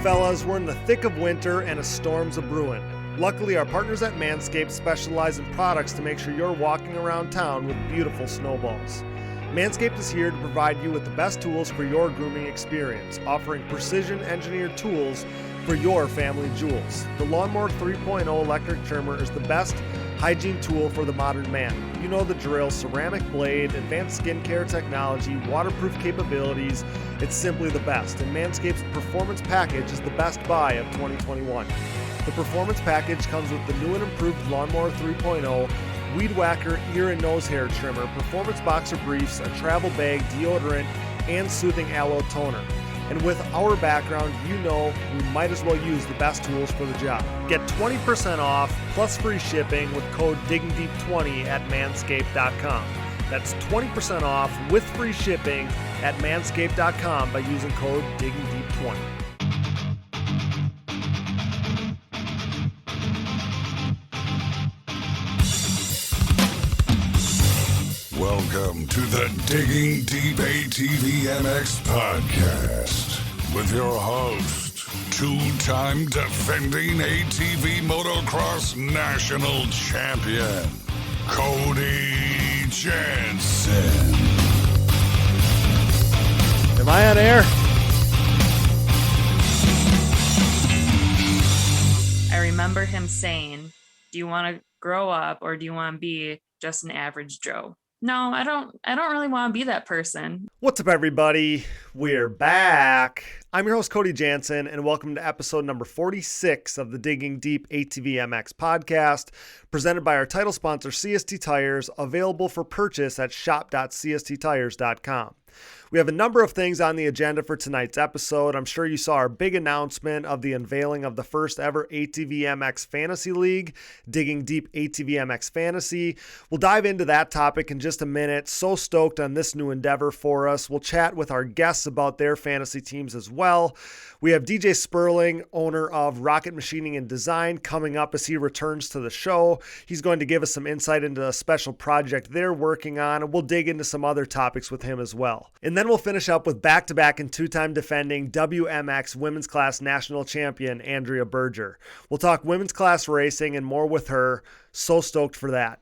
Fellas, we're in the thick of winter and a storm's a-brewing. Luckily, our partners at Manscaped specialize in products to make sure you're walking around town with beautiful snowballs. Manscaped is here to provide you with the best tools for your grooming experience, offering precision-engineered tools for your family jewels. The Lawnmower 3.0 electric trimmer is the best hygiene tool for the modern man. You know the drill: ceramic blade, advanced skincare technology, waterproof capabilities. It's simply the best, and Manscaped's Performance Package is the best buy of 2021. The Performance Package comes with the new and improved Lawnmower 3.0, Weed Whacker ear and nose hair trimmer, performance boxer briefs, a travel bag, deodorant, and soothing aloe toner. And with our background, you know we might as well use the best tools for the job. Get 20% off plus free shipping with code DIGGINGDEEP20 at manscaped.com. That's 20% off with free shipping at manscaped.com by using code DIGGINGDEEP20. Welcome to the Digging Deep ATVMX podcast with your host, two-time defending ATV Motocross National Champion, Cody Jansen. Am I on air? I remember him saying, "Do you want to grow up or do you want to be just an average Joe?" No, I don't really want to be that person. What's up, everybody? We're back. I'm your host, Cody Jansen, and welcome to episode number 46 of the Digging Deep ATVMX podcast, presented by our title sponsor, CST Tires, available for purchase at shop.csttires.com. We have a number of things on the agenda for tonight's episode. I'm sure you saw our big announcement of the unveiling of the first ever ATV MX Fantasy League, Digging Deep ATVMX Fantasy. We'll dive into that topic in just a minute. So stoked on this new endeavor for us. We'll chat with our guests about their fantasy teams as well. We have DJ Spurling, owner of Rocket Machining and Design, coming up as he returns to the show. He's going to give us some insight into a special project they're working on, and we'll dig into some other topics with him as well. And then we'll finish up with back-to-back and two-time defending WMX Women's Class National Champion, Andrea Berger. We'll talk women's class racing and more with her. So stoked for that.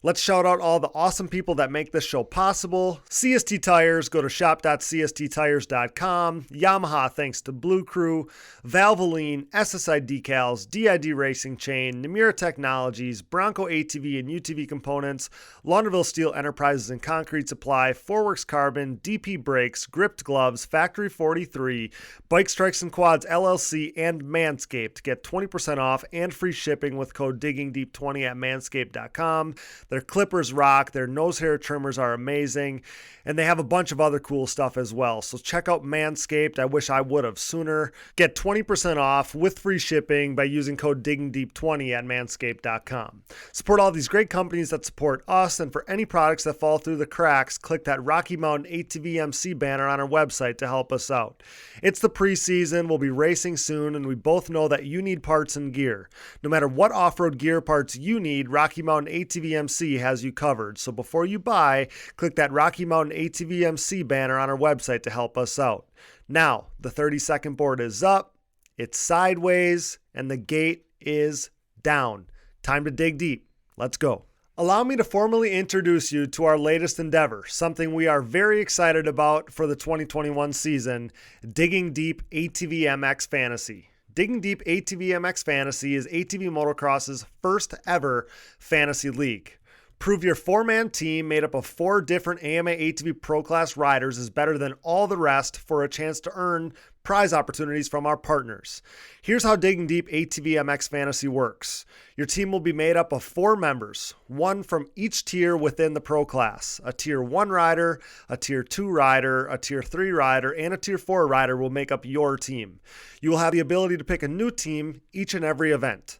Let's shout out all the awesome people that make this show possible. CST Tires, go to shop.csttires.com. Yamaha, thanks to Blue Crew. Valvoline, Ssi Decals, DID Racing Chain, Numero Technologies, Bronco ATV and UTV Components, Launderville Steel Enterprises and Concrete Supply, Forworks Carbon, DP Brakes, Gripped Gloves, Factory 43, Bike Strikes and Quads LLC, and Manscaped. Get 20% off and free shipping with code DIGGINGDEEP20 at manscaped.com. Their clippers rock, their nose hair trimmers are amazing, and they have a bunch of other cool stuff as well. So check out Manscaped. I wish I would have sooner. Get 20% off with free shipping by using code DIGGINGDEEP20 at manscaped.com. Support all these great companies that support us, and for any products that fall through the cracks, click that Rocky Mountain ATVMC banner on our website to help us out. It's the preseason, we'll be racing soon, and we both know that you need parts and gear. No matter what off-road gear parts you need, Rocky Mountain ATVMC has you covered. So before you buy, click that Rocky Mountain ATVMC banner on our website to help us out. Now, the 30-second board is up, it's sideways, and the gate is down. Time to dig deep. Let's go. Allow me to formally introduce you to our latest endeavor, something we are very excited about for the 2021 season, Digging Deep ATVMX Fantasy. Digging Deep ATVMX Fantasy is ATV Motocross's first ever fantasy league. Prove your four-man team made up of 4 different AMA ATV Pro Class riders is better than all the rest for a chance to earn prize opportunities from our partners. Here's how Digging Deep ATVMX Fantasy works. Your team will be made up of 4 members, one from each tier within the Pro Class. A Tier 1 rider, a Tier 2 rider, a Tier 3 rider, and a Tier 4 rider will make up your team. You will have the ability to pick a new team each and every event.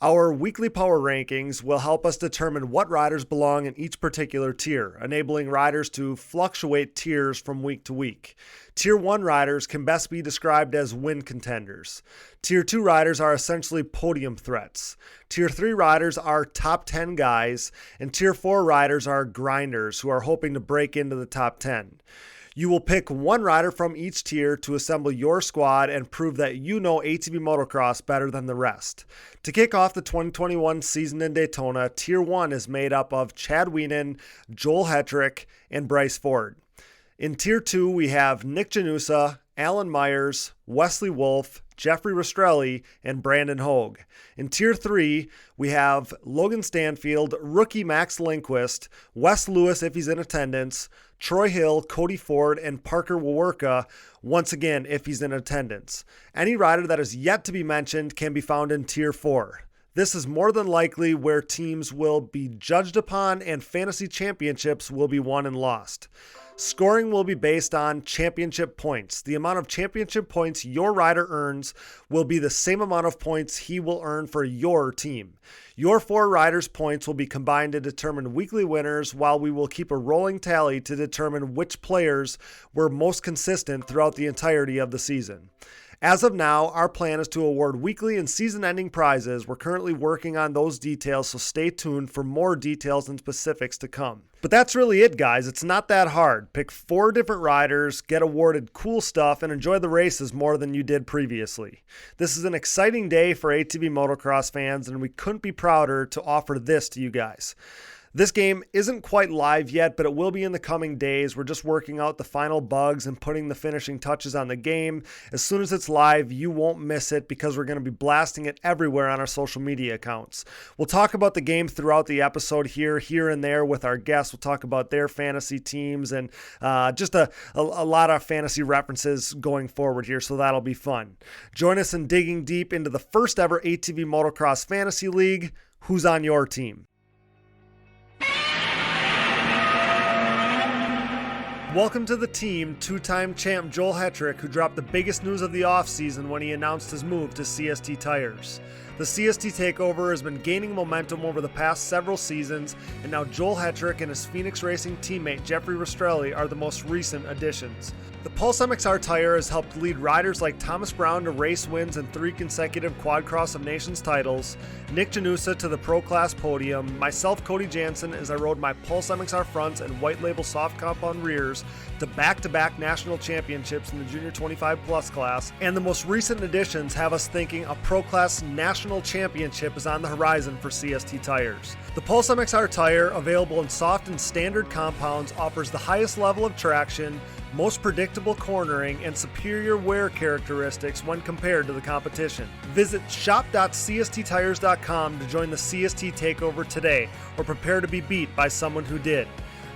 Our weekly power rankings will help us determine what riders belong in each particular tier, enabling riders to fluctuate tiers from week to week. Tier 1 riders can best be described as win contenders. Tier 2 riders are essentially podium threats. Tier 3 riders are top 10 guys, and Tier 4 riders are grinders who are hoping to break into the top 10. You will pick one rider from each tier to assemble your squad and prove that you know ATV motocross better than the rest. To kick off the 2021 season in Daytona, Tier 1 is made up of Chad Wienen, Joel Hetrick, and Bryce Ford. In Tier 2, we have Nick Janusa, Alan Myers, Wesley Wolf, Jeffrey Rastrelli, and Brandon Hogue. In Tier 3, we have Logan Stanfield, rookie Max Lindquist, Wes Lewis if he's in attendance, Troy Hill, Cody Ford, and Parker Wawerka, once again if he's in attendance. Any rider that is yet to be mentioned can be found in Tier 4. This is more than likely where teams will be judged upon and fantasy championships will be won and lost. Scoring will be based on championship points. The amount of championship points your rider earns will be the same amount of points he will earn for your team. Your 4 riders' points will be combined to determine weekly winners, while we will keep a rolling tally to determine which players were most consistent throughout the entirety of the season. As of now, our plan is to award weekly and season-ending prizes. We're currently working on those details, so stay tuned for more details and specifics to come. But that's really it, guys. It's not that hard. Pick 4 different riders, get awarded cool stuff, and enjoy the races more than you did previously. This is an exciting day for ATV motocross fans, and we couldn't be prouder to offer this to you guys. This game isn't quite live yet, but it will be in the coming days. We're just working out the final bugs and putting the finishing touches on the game. As soon as it's live, you won't miss it because we're going to be blasting it everywhere on our social media accounts. We'll talk about the game throughout the episode here and there with our guests. We'll talk about their fantasy teams and just a lot of fantasy references going forward here, so that'll be fun. Join us in digging deep into the first ever ATV Motocross Fantasy League. Who's on your team? Welcome to the team, 2-time champ Joel Hetrick, who dropped the biggest news of the offseason when he announced his move to CST Tires. The CST takeover has been gaining momentum over the past several seasons, and now Joel Hetrick and his Phoenix Racing teammate Jeffrey Rastrelli are the most recent additions. The Pulse MXR tire has helped lead riders like Thomas Brown to race wins and 3 consecutive Quad Cross of Nations titles, Nick Janusa to the Pro Class podium, myself Cody Jansen as I rode my Pulse MXR fronts and white label soft compound rears to back-to-back national championships in the Junior 25 Plus class, and the most recent additions have us thinking a Pro Class National Championship is on the horizon for CST tires. The Pulse MXR tire, available in soft and standard compounds, offers the highest level of traction, most predictable cornering, and superior wear characteristics when compared to the competition. Visit shop.csttires.com to join the CST takeover today, or prepare to be beat by someone who did.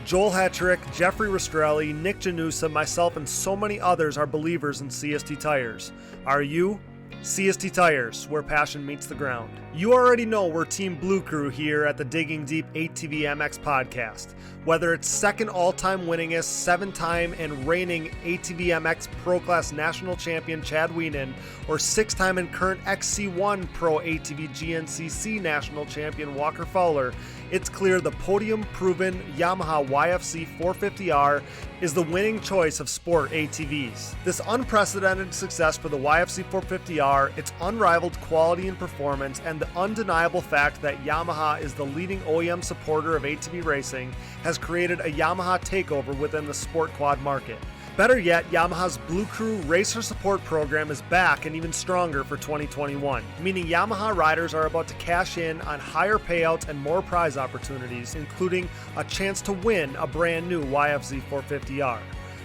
Joel Hetrick, Jeffrey Rastrelli, Nick Janusa, myself, and so many others are believers in CST tires. Are you? CST Tires, where passion meets the ground. You already know we're Team Blue Crew here at the Digging Deep ATV MX podcast. Whether it's second all-time winningest, 7-time and reigning ATV MX Pro Class National Champion Chad Wienen, or 6-time and current XC1 Pro ATV GNCC National Champion Walker Fowler, it's clear the podium-proven Yamaha YFC 450R is the winning choice of sport ATVs. This unprecedented success for the YFC 450R, its unrivaled quality and performance, and the undeniable fact that Yamaha is the leading OEM supporter of ATV racing has created a Yamaha takeover within the sport quad market. Better yet, Yamaha's Blue Crew Racer Support Program is back and even stronger for 2021, meaning Yamaha riders are about to cash in on higher payouts and more prize opportunities, including a chance to win a brand new YFZ 450R.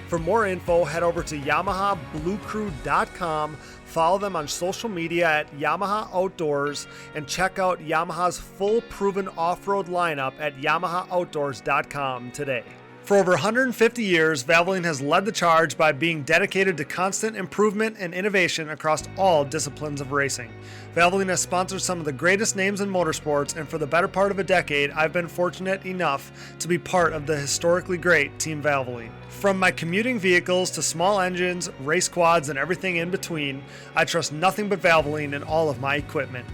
For more info, head over to YamahaBlueCrew.com, follow them on social media at Yamaha Outdoors, and check out Yamaha's full proven off-road lineup at YamahaOutdoors.com today. For over 150 years, Valvoline has led the charge by being dedicated to constant improvement and innovation across all disciplines of racing. Valvoline has sponsored some of the greatest names in motorsports, and for the better part of a decade, I've been fortunate enough to be part of the historically great Team Valvoline. From my commuting vehicles to small engines, race quads, and everything in between, I trust nothing but Valvoline in all of my equipment.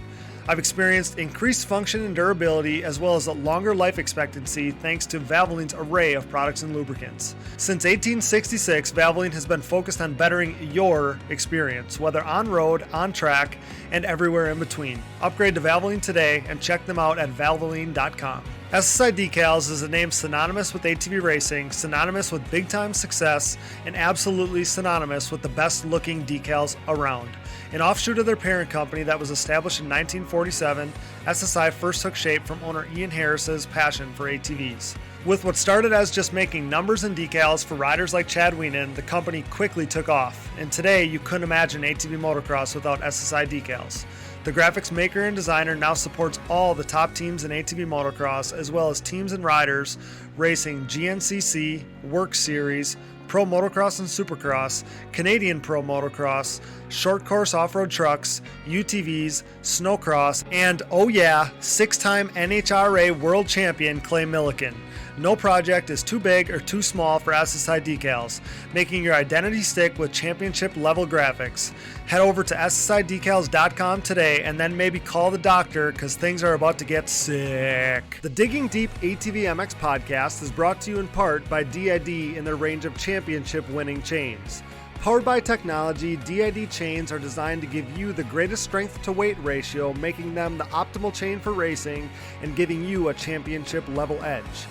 I've experienced increased function and durability as well as a longer life expectancy thanks to Valvoline's array of products and lubricants. Since 1866, Valvoline has been focused on bettering your experience, whether on road, on track, and everywhere in between. Upgrade to Valvoline today and check them out at valvoline.com. Ssi Decals is a name synonymous with ATV racing, synonymous with big-time success, and absolutely synonymous with the best-looking decals around. An offshoot of their parent company that was established in 1947, SSI first took shape from owner Ian Harris's passion for ATVs. With what started as just making numbers and decals for riders like Chad Wienen, the company quickly took off, and today you couldn't imagine ATV motocross without SSI decals. The graphics maker and designer now supports all the top teams in ATV motocross, as well as teams and riders racing GNCC, Work Series, Pro Motocross and Supercross, Canadian Pro Motocross, short course off-road trucks, UTVs, snowcross, and oh yeah, 6-time NHRA World Champion Clay Milliken. No project is too big or too small for SSI Decals, making your identity stick with championship level graphics. Head over to ssidecals.com today and then maybe call the doctor because things are about to get sick. The Digging Deep ATV MX podcast is brought to you in part by DID in their range of championship winning chains. Powered by technology, DID chains are designed to give you the greatest strength to weight ratio, making them the optimal chain for racing and giving you a championship level edge.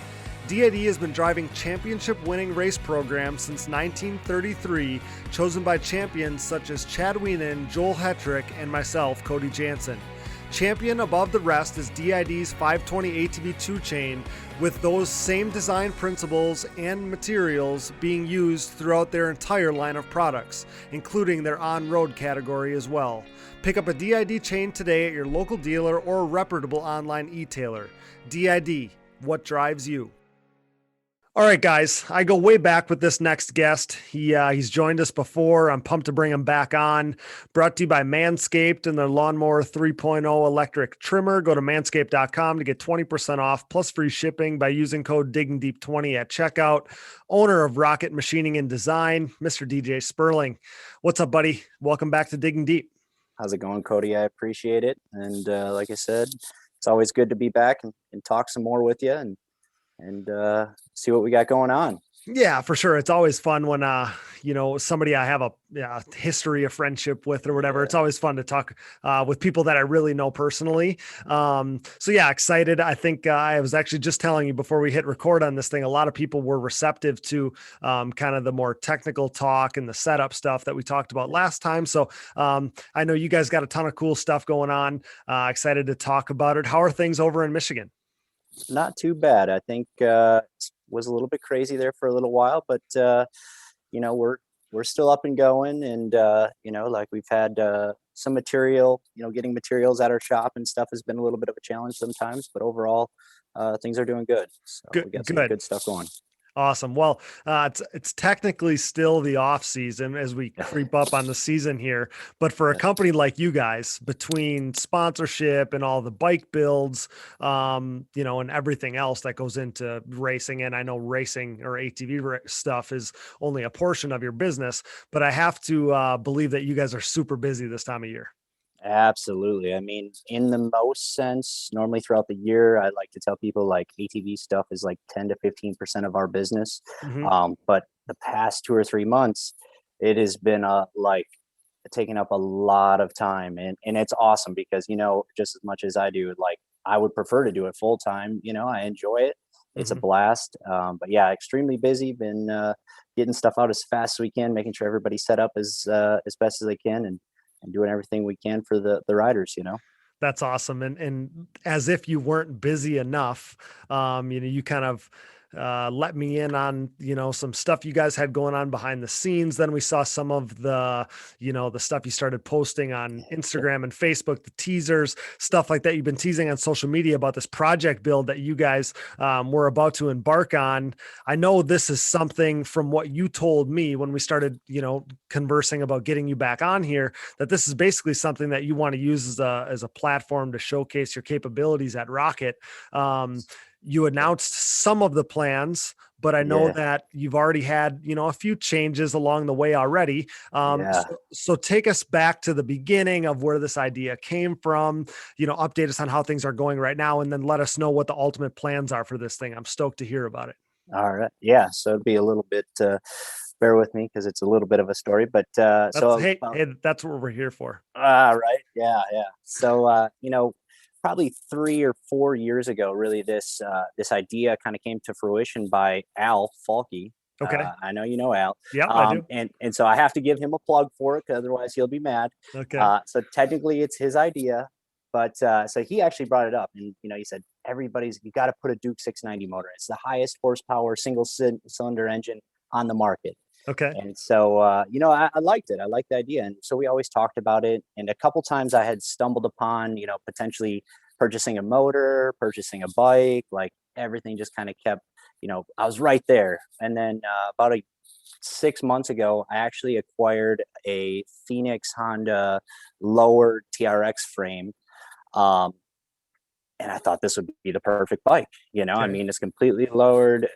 DID has been driving championship-winning race programs since 1933, chosen by champions such as Chad Wienen, Joel Hetrick, and myself, Cody Jansen. Champion above the rest is DID's 520 ATV2 chain, with those same design principles and materials being used throughout their entire line of products, including their on-road category as well. Pick up a DID chain today at your local dealer or reputable online e-tailer. DID, what drives you? All right, guys, I go way back with this next guest. He's joined us before. I'm pumped to bring him back on. Brought to you by Manscaped and their Lawnmower 3.0 electric trimmer. Go to manscaped.com to get 20% off plus free shipping by using code DIGGINGDEEP20 at checkout. Owner of Rocket Machining and Design, Mr. DJ Spurling. What's up, buddy? Welcome back to Digging Deep. How's it going, Cody? I appreciate it. And like I said, it's always good to be back and talk some more with you and see what we got going on. Yeah, for sure. It's always fun when, somebody I have a history of friendship with or whatever. It's always fun to talk with people that I really know personally. So yeah, excited. I think I was actually just telling you before we hit record on this thing, a lot of people were receptive to kind of the more technical talk and the setup stuff that we talked about last time. So I know you guys got a ton of cool stuff going on. Excited to talk about it. How are things over in Michigan? Not too bad. I think was a little bit crazy there for a little while, but we're still up and going, and like we've had some material, getting materials at our shop and stuff has been a little bit of a challenge sometimes, but overall things are doing good. So we got some good stuff going. Awesome. Well, it's technically still the off season as we creep up on the season here, but for a company like you guys, between sponsorship and all the bike builds, and everything else that goes into racing, and I know racing or ATV stuff is only a portion of your business, but I have to believe that you guys are super busy this time of year. Absolutely. I mean, in the most sense, normally throughout the year, I like to tell people like ATV stuff is like 10 to 15% of our business. Mm-hmm. But the past 2 or 3 months, it has been taking up a lot of time, and it's awesome because, just as much as I do, like I would prefer to do it full time. I enjoy it. It's a blast. But yeah, extremely busy. Been getting stuff out as fast as we can, making sure everybody's set up as best as they can, and doing everything we can for the riders, That's awesome. And as if you weren't busy enough, you kind of let me in on, some stuff you guys had going on behind the scenes. Then we saw some of the, the stuff you started posting on Instagram and Facebook, the teasers, stuff like that. You've been teasing on social media about this project build that you guys were about to embark on. I know this is something from what you told me when we started, conversing about getting you back on here, that this is basically something that you want to use as a platform to showcase your capabilities at Rocket. You announced some of the plans, but I know that you've already had, a few changes along the way already. So take us back to the beginning of where this idea came from, update us on how things are going right now, and then let us know what the ultimate plans are for this thing. I'm stoked to hear about it. All right. Yeah. So it'd be a little bit, bear with me because it's a little bit of a story, but hey, that's what we're here for. Right. Yeah. So, probably 3 or 4 years ago, really, this idea kind of came to fruition by Al Falke. Okay. I know you know Al. Yep, I do. And so I have to give him a plug for it, 'cause otherwise he'll be mad. Okay. So technically it's his idea, but so he actually brought it up, and he said you got to put a Duke 690 motor. It's the highest horsepower single cylinder engine on the market. Okay. And so, I liked it. I liked the idea. And so we always talked about it. And a couple times I had stumbled upon, potentially purchasing a motor, purchasing a bike, like everything just kind of kept, I was right there. And then about 6 months ago, I actually acquired a Phoenix Honda lower TRX frame. And I thought this would be the perfect bike. Okay. I mean, it's completely lowered,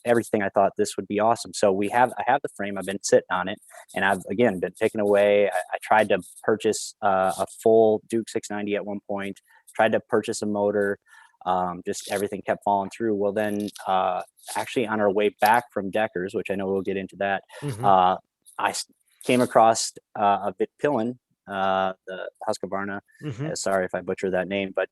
everything. I thought this would be awesome. So I have the frame. I've been sitting on it, and I've, again, been picking away. I tried to purchase a full Duke 690 at one point, tried to purchase a motor. Just everything kept falling through. Well, then actually on our way back from Deckers, which I know we'll get into that, I came across a Vitpillen, the Husqvarna. Sorry if I butcher that name, but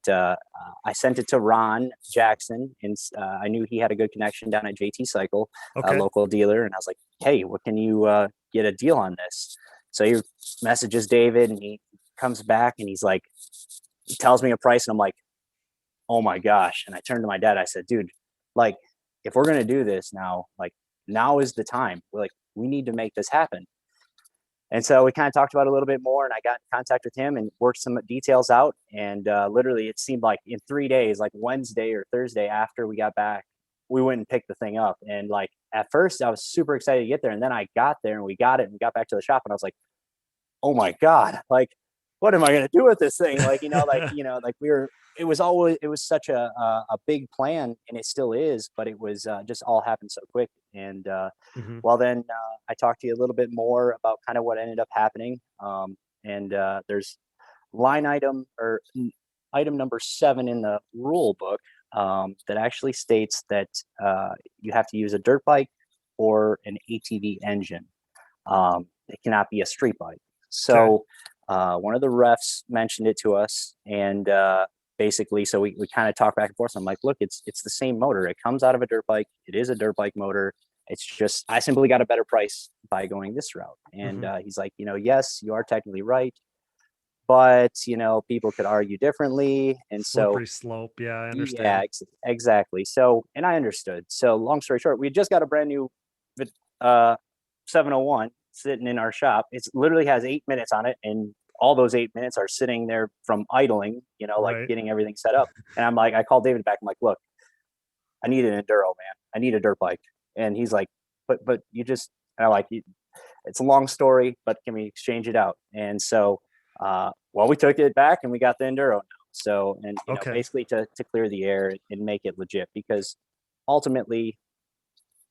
I sent it to Ron Jackson, and I knew he had a good connection down at JT Cycle, a local dealer, and I was like, hey, what can you get a deal on this? So he messages David, and he comes back, and he tells me a price, and I'm like, oh my gosh. And I turned to my dad, I said, dude, like, if we're gonna do this now, like, now is the time. We need to make this happen. And so we kind of talked about it a little bit more, and I got in contact with him and worked some details out. And literally, it seemed like in 3 days, like Wednesday or Thursday after we got back, we went and picked the thing up. And like, at first I was super excited to get there. And then I got there and we got it and got back to the shop, and I was like, oh my God, like, what am I going to do with this thing? It was such a big plan, and it still is, but it was just all happened so quick. And well, then I talked to you a little bit more about kind of what ended up happening. There's item number 7 in the rule book that actually states that you have to use a dirt bike or an ATV engine. It cannot be a street bike. So one of the refs mentioned it to us, and basically, so we kind of talked back and forth. I'm like, look, it's the same motor. It comes out of a dirt bike. It is a dirt bike motor. It's just, I simply got a better price by going this route. And he's like, yes, you are technically right, but people could argue differently. And Slippery slope. Yeah, I understand. Yeah, exactly. So, and I understood. So long story short, we just got a brand new 701 sitting in our shop. It literally has 8 minutes on it, and all those 8 minutes are sitting there from idling, like getting everything set up. And I'm like, I called David back. I'm like, look, I need an enduro, man. I need a dirt bike. And he's like, but you just, and I'm like, it's a long story, but can we exchange it out? And so, we took it back and we got the enduro now. So, and basically to clear the air and make it legit, because ultimately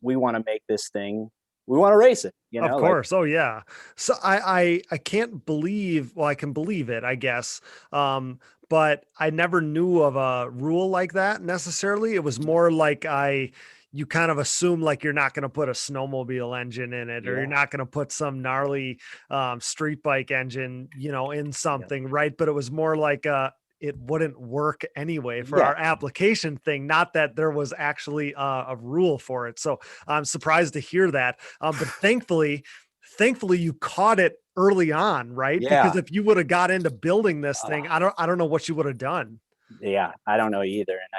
we want to make this thing, we want to race it, Of course. Oh yeah. So I can't believe, well, I can believe it, I guess. But I never knew of a rule like that necessarily. It was more like you kind of assume like you're not going to put a snowmobile engine in it, or you're not going to put some gnarly street bike engine, in something. Right. But it was more like, it wouldn't work anyway for our application thing. Not that there was actually a rule for it. So I'm surprised to hear that. But thankfully you caught it early on, right? Yeah. Because if you would have got into building this thing, I don't know what you would have done. Yeah, I don't know either. And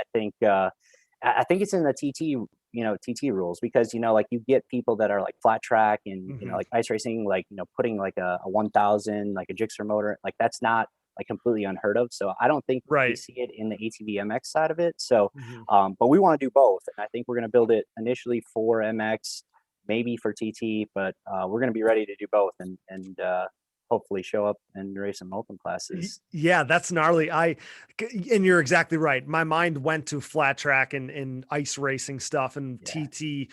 I think it's in the TT rules, because, like, you get people that are like flat track and, like ice racing, like, putting like a 1000, like a Gixxer motor, like that's not like completely unheard of. So I don't think we see it in the ATV MX side of it. So, but we want to do both. And I think we're going to build it initially for MX, maybe for TT, but we're going to be ready to do both and hopefully show up and race some open classes. Yeah, that's gnarly. And you're exactly right. My mind went to flat track and ice racing stuff and TT,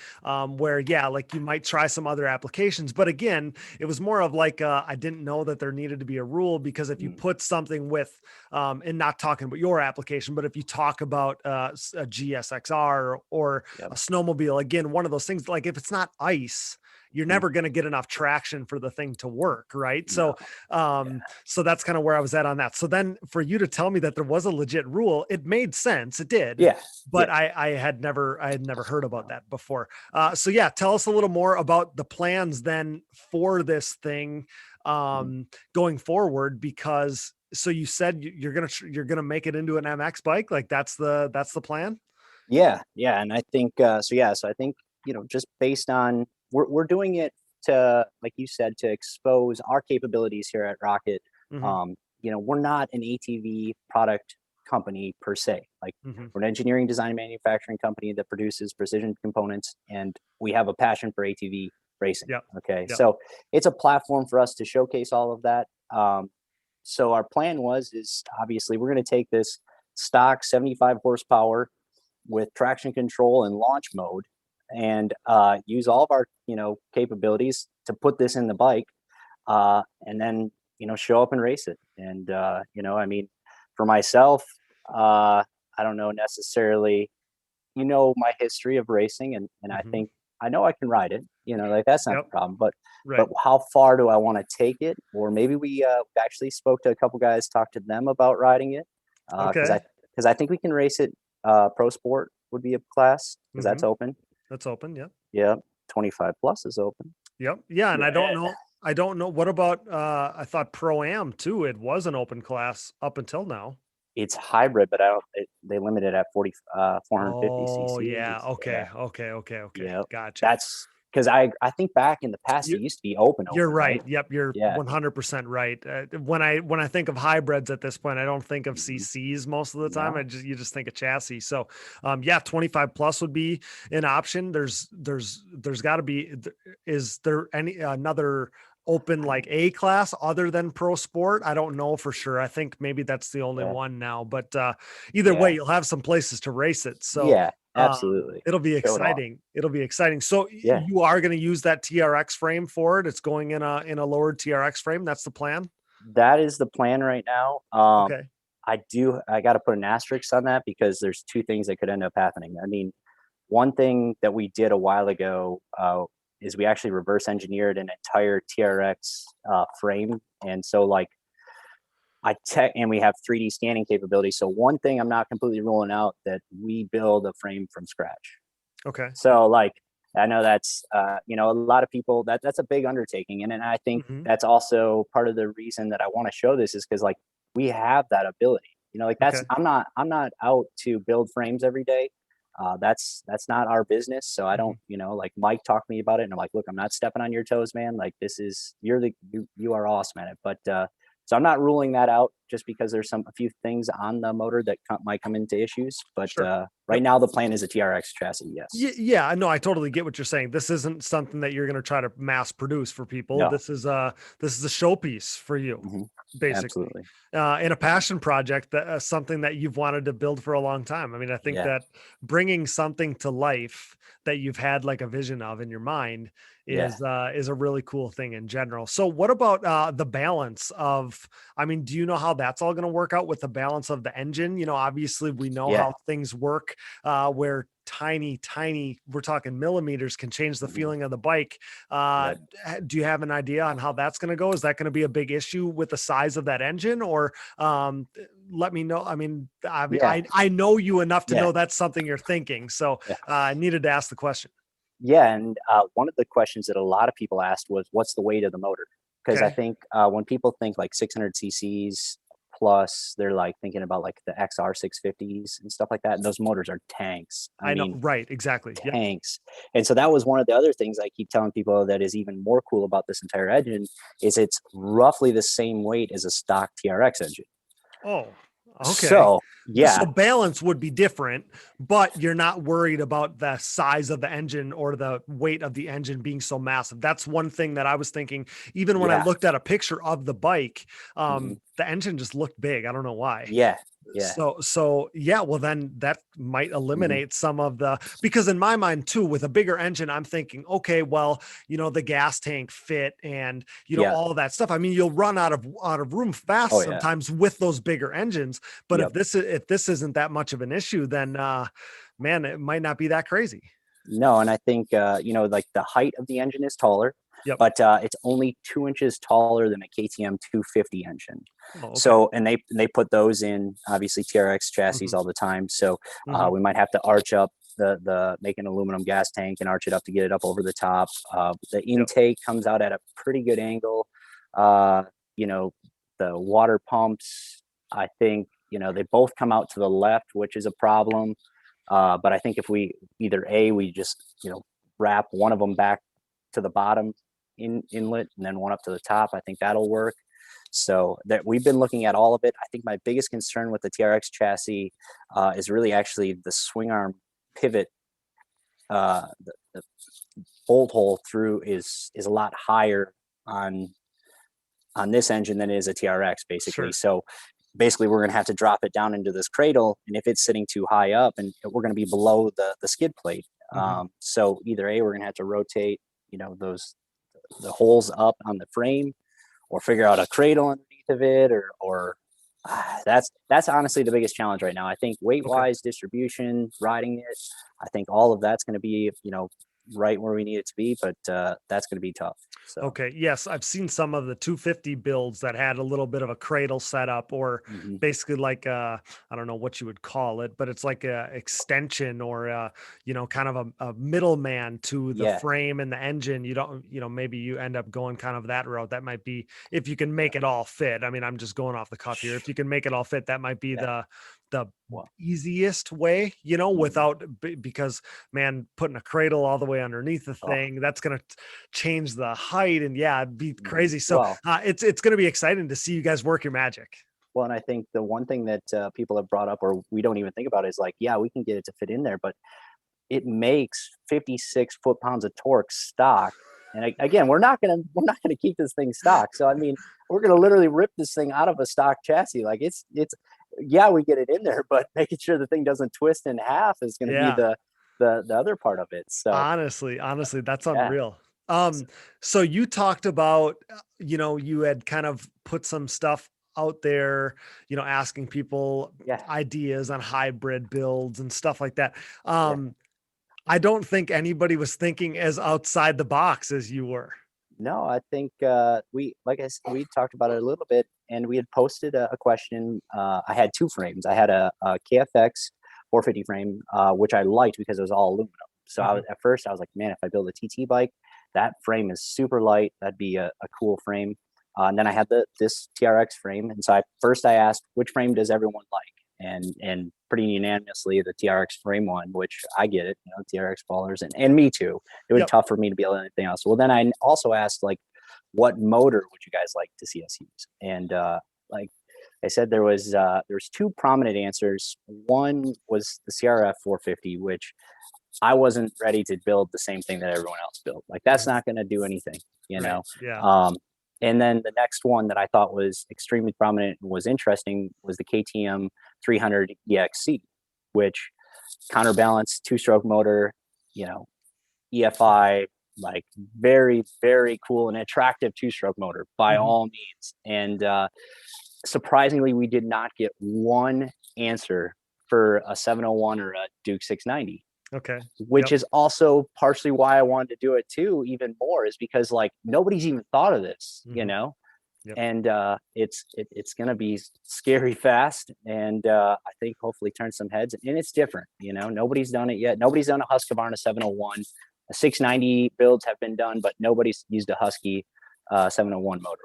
where, like you might try some other applications. But again, it was more of like, I didn't know that there needed to be a rule, because if you put something with, and not talking about your application, but if you talk about a GSXR or a snowmobile, again, one of those things, like if it's not ice, you're never going to get enough traction for the thing to work. Right. So, so that's kind of where I was at on that. So then for you to tell me that there was a legit rule, it made sense. It did. Yeah. But I had never heard about that before. So yeah, tell us a little more about the plans then for this thing going forward, because so you said you're going to make it into an MX bike. Like that's the plan. Yeah. And I think, so I think, just based on, we're doing it to, like you said, to expose our capabilities here at Rocket. We're not an ATV product company per se. Like we're an engineering, design, manufacturing company that produces precision components, and we have a passion for ATV racing. So it's a platform for us to showcase all of that. So our plan is obviously we're going to take this stock 75 horsepower with traction control and launch mode, and use all of our capabilities to put this in the bike, and then show up and race it. And for myself, I don't know necessarily my history of racing, and I think I know I can ride it, like that's not the problem, but how far do I want to take it? Or maybe we actually spoke to a couple guys, talked to them about riding it, because I think we can race it. Pro Sport would be a class, because that's open. That's open. Yeah. 25 plus is open. Yep. Yeah. And I don't know. What about, I thought Pro-Am too. It was an open class up until now. It's hybrid, but they limit it at 450 cc. Oh yeah. Okay. Yeah. Gotcha. That's because I think back in the past, it used to be open. You're right. Yep. You're 100% right. When I think of hybrids at this point, I don't think of CCs most of the time. You just think of chassis. So 25 plus would be an option. There's gotta be, is there another open like A class other than Pro Sport? I don't know for sure. I think maybe that's the only one now, but either way, you'll have some places to race it. So absolutely. It'll be exciting. It'll be exciting. So you are going to use that TRX frame for it. It's going in a lowered TRX frame. That's the plan. That is the plan right now. Okay. I got to put an asterisk on that, because there's two things that could end up happening. I mean, one thing that we did a while ago, is we actually reverse engineered an entire TRX frame. And so and we have 3D scanning capability. So one thing I'm not completely ruling out, that we build a frame from scratch. Okay. So I know that's, a lot of people, that's a big undertaking. And I think that's also part of the reason that I want to show this, is because we have that ability, I'm not out to build frames every day. That's not our business. So I don't, Mike talked to me about it, and I'm like, look, I'm not stepping on your toes, man. Like, you are awesome at it. But, so I'm not ruling that out, just because there's a few things on the motor that might come into issues. But right now the plan is a TRX chassis. Yes. Yeah. No, I totally get what you're saying. This isn't something that you're going to try to mass produce for people. No. This is a showpiece for you, basically. Absolutely. In a passion project, that something that you've wanted to build for a long time. I mean, I think that bringing something to life that you've had like a vision of in your mind is a really cool thing in general. So what about the balance of, do you know how that's all going to work out with the balance of the engine? Obviously we know how things work, where tiny, we're talking millimeters, can change the feeling of the bike. Do you have an idea on how that's going to go? Is that going to be a big issue with the size of that engine, or let me know? I know you enough to know that's something you're thinking. So I needed to ask the question. Yeah. And one of the questions that a lot of people asked was, what's the weight of the motor? Because I think when people think 600 cc's plus, they're thinking about the XR 650s and stuff like that. And those motors are tanks. I know. Right. Exactly. Tanks. Yep. And so that was one of the other things I keep telling people that is even more cool about this entire engine, is it's roughly the same weight as a stock TRX engine. Oh, okay. So so balance would be different, but you're not worried about the size of the engine or the weight of the engine being so massive. That's one thing that I was thinking, even when I looked at a picture of the bike, the engine just looked big. I don't know why. Yeah. So well, then that might eliminate some of because in my mind too, with a bigger engine, I'm thinking, okay, well, the gas tank fit and, all of that stuff. You'll run out of room fast sometimes with those bigger engines, but if this isn't that much of an issue, then, man, it might not be that crazy. No, and I think like the height of the engine is taller, Yep. but it's only 2 inches taller than a KTM 250 engine. Oh, okay. So, and they put those in obviously TRX chassis all the time. So we might have to arch up make an aluminum gas tank and arch it up to get it up over the top. The intake comes out at a pretty good angle. The water pumps, I think, they both come out to the left, which is a problem. But I think if we we just, wrap one of them back to the bottom inlet and then one up to the top, I think that'll work. So that we've been looking at all of it. I think my biggest concern with the TRX chassis is really actually the swing arm pivot. The bolt hole through is a lot higher on this engine than it is a TRX, basically. Sure. So basically we're going to have to drop it down into this cradle, and if it's sitting too high up, and we're going to be below the skid plate. So either we're going to have to rotate the holes up on the frame, or figure out a cradle underneath of it, or that's honestly the biggest challenge right now. I think weight wise, distribution, riding it, I think all of that's going to be right where we need it to be, but that's going to be tough. So. Okay. Yes, I've seen some of the 250 builds that had a little bit of a cradle setup, or basically like I don't know what you would call it, but it's like a extension, or kind of a middleman to the frame and the engine. You don't, maybe you end up going kind of that route. That might be, if you can make it all fit. I mean, I'm just going off the cuff here. If you can make it all fit, that might be the easiest way, without, because man, putting a cradle all the way underneath the thing, that's going to change the height, and it'd be crazy. So it's going to be exciting to see you guys work your magic. Well, and I think the one thing that people have brought up, or we don't even think about, is like, we can get it to fit in there, but it makes 56 foot-pounds of torque stock. And again, we're not gonna keep this thing stock. So I mean, we're gonna literally rip this thing out of a stock chassis. Like it's we get it in there, but making sure the thing doesn't twist in half is gonna be the other part of it. So honestly, that's unreal. So you talked about, you had kind of put some stuff out there, asking people ideas on hybrid builds and stuff like that. I don't think anybody was thinking as outside the box as you were. No, I think we talked about it a little bit, and we had posted a question. I had two frames. I had a KFX 450 frame, which I liked because it was all aluminum. So at first I was like, man, if I build a TT bike, that frame is super light. That'd be a cool frame. And then I had this TRX frame. And so I asked, which frame does everyone like? And pretty unanimously, the TRX frame one, which I get it, TRX ballers, and me too. It was tough for me to be able to do anything else. Well, then I also asked, like, what motor would you guys like to see us use? And like I said, there's two prominent answers. One was the CRF 450, which I wasn't ready to build the same thing that everyone else built. Like, that's not going to do anything, know? Yeah. And then the next one that I thought was extremely prominent and was interesting was the KTM 300 EXC, which counterbalance, two-stroke motor, EFI, like very, very cool and attractive two-stroke motor by all means. And surprisingly, we did not get one answer for a 701 or a Duke 690. Okay. Which is also partially why I wanted to do it too, even more, is because like nobody's even thought of this, and it's going to be scary fast. And I think hopefully turn some heads, and it's different. Nobody's done it yet. Nobody's done a Husqvarna 701. A 690 builds have been done, but nobody's used a Husky 701 motor,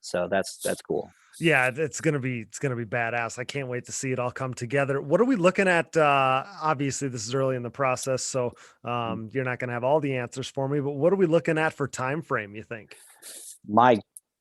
so that's cool. Yeah, it's gonna be badass. I can't wait to see it all come together. What are we looking at? Obviously, this is early in the process, so you're not gonna have all the answers for me. But what are we looking at for time frame, you think?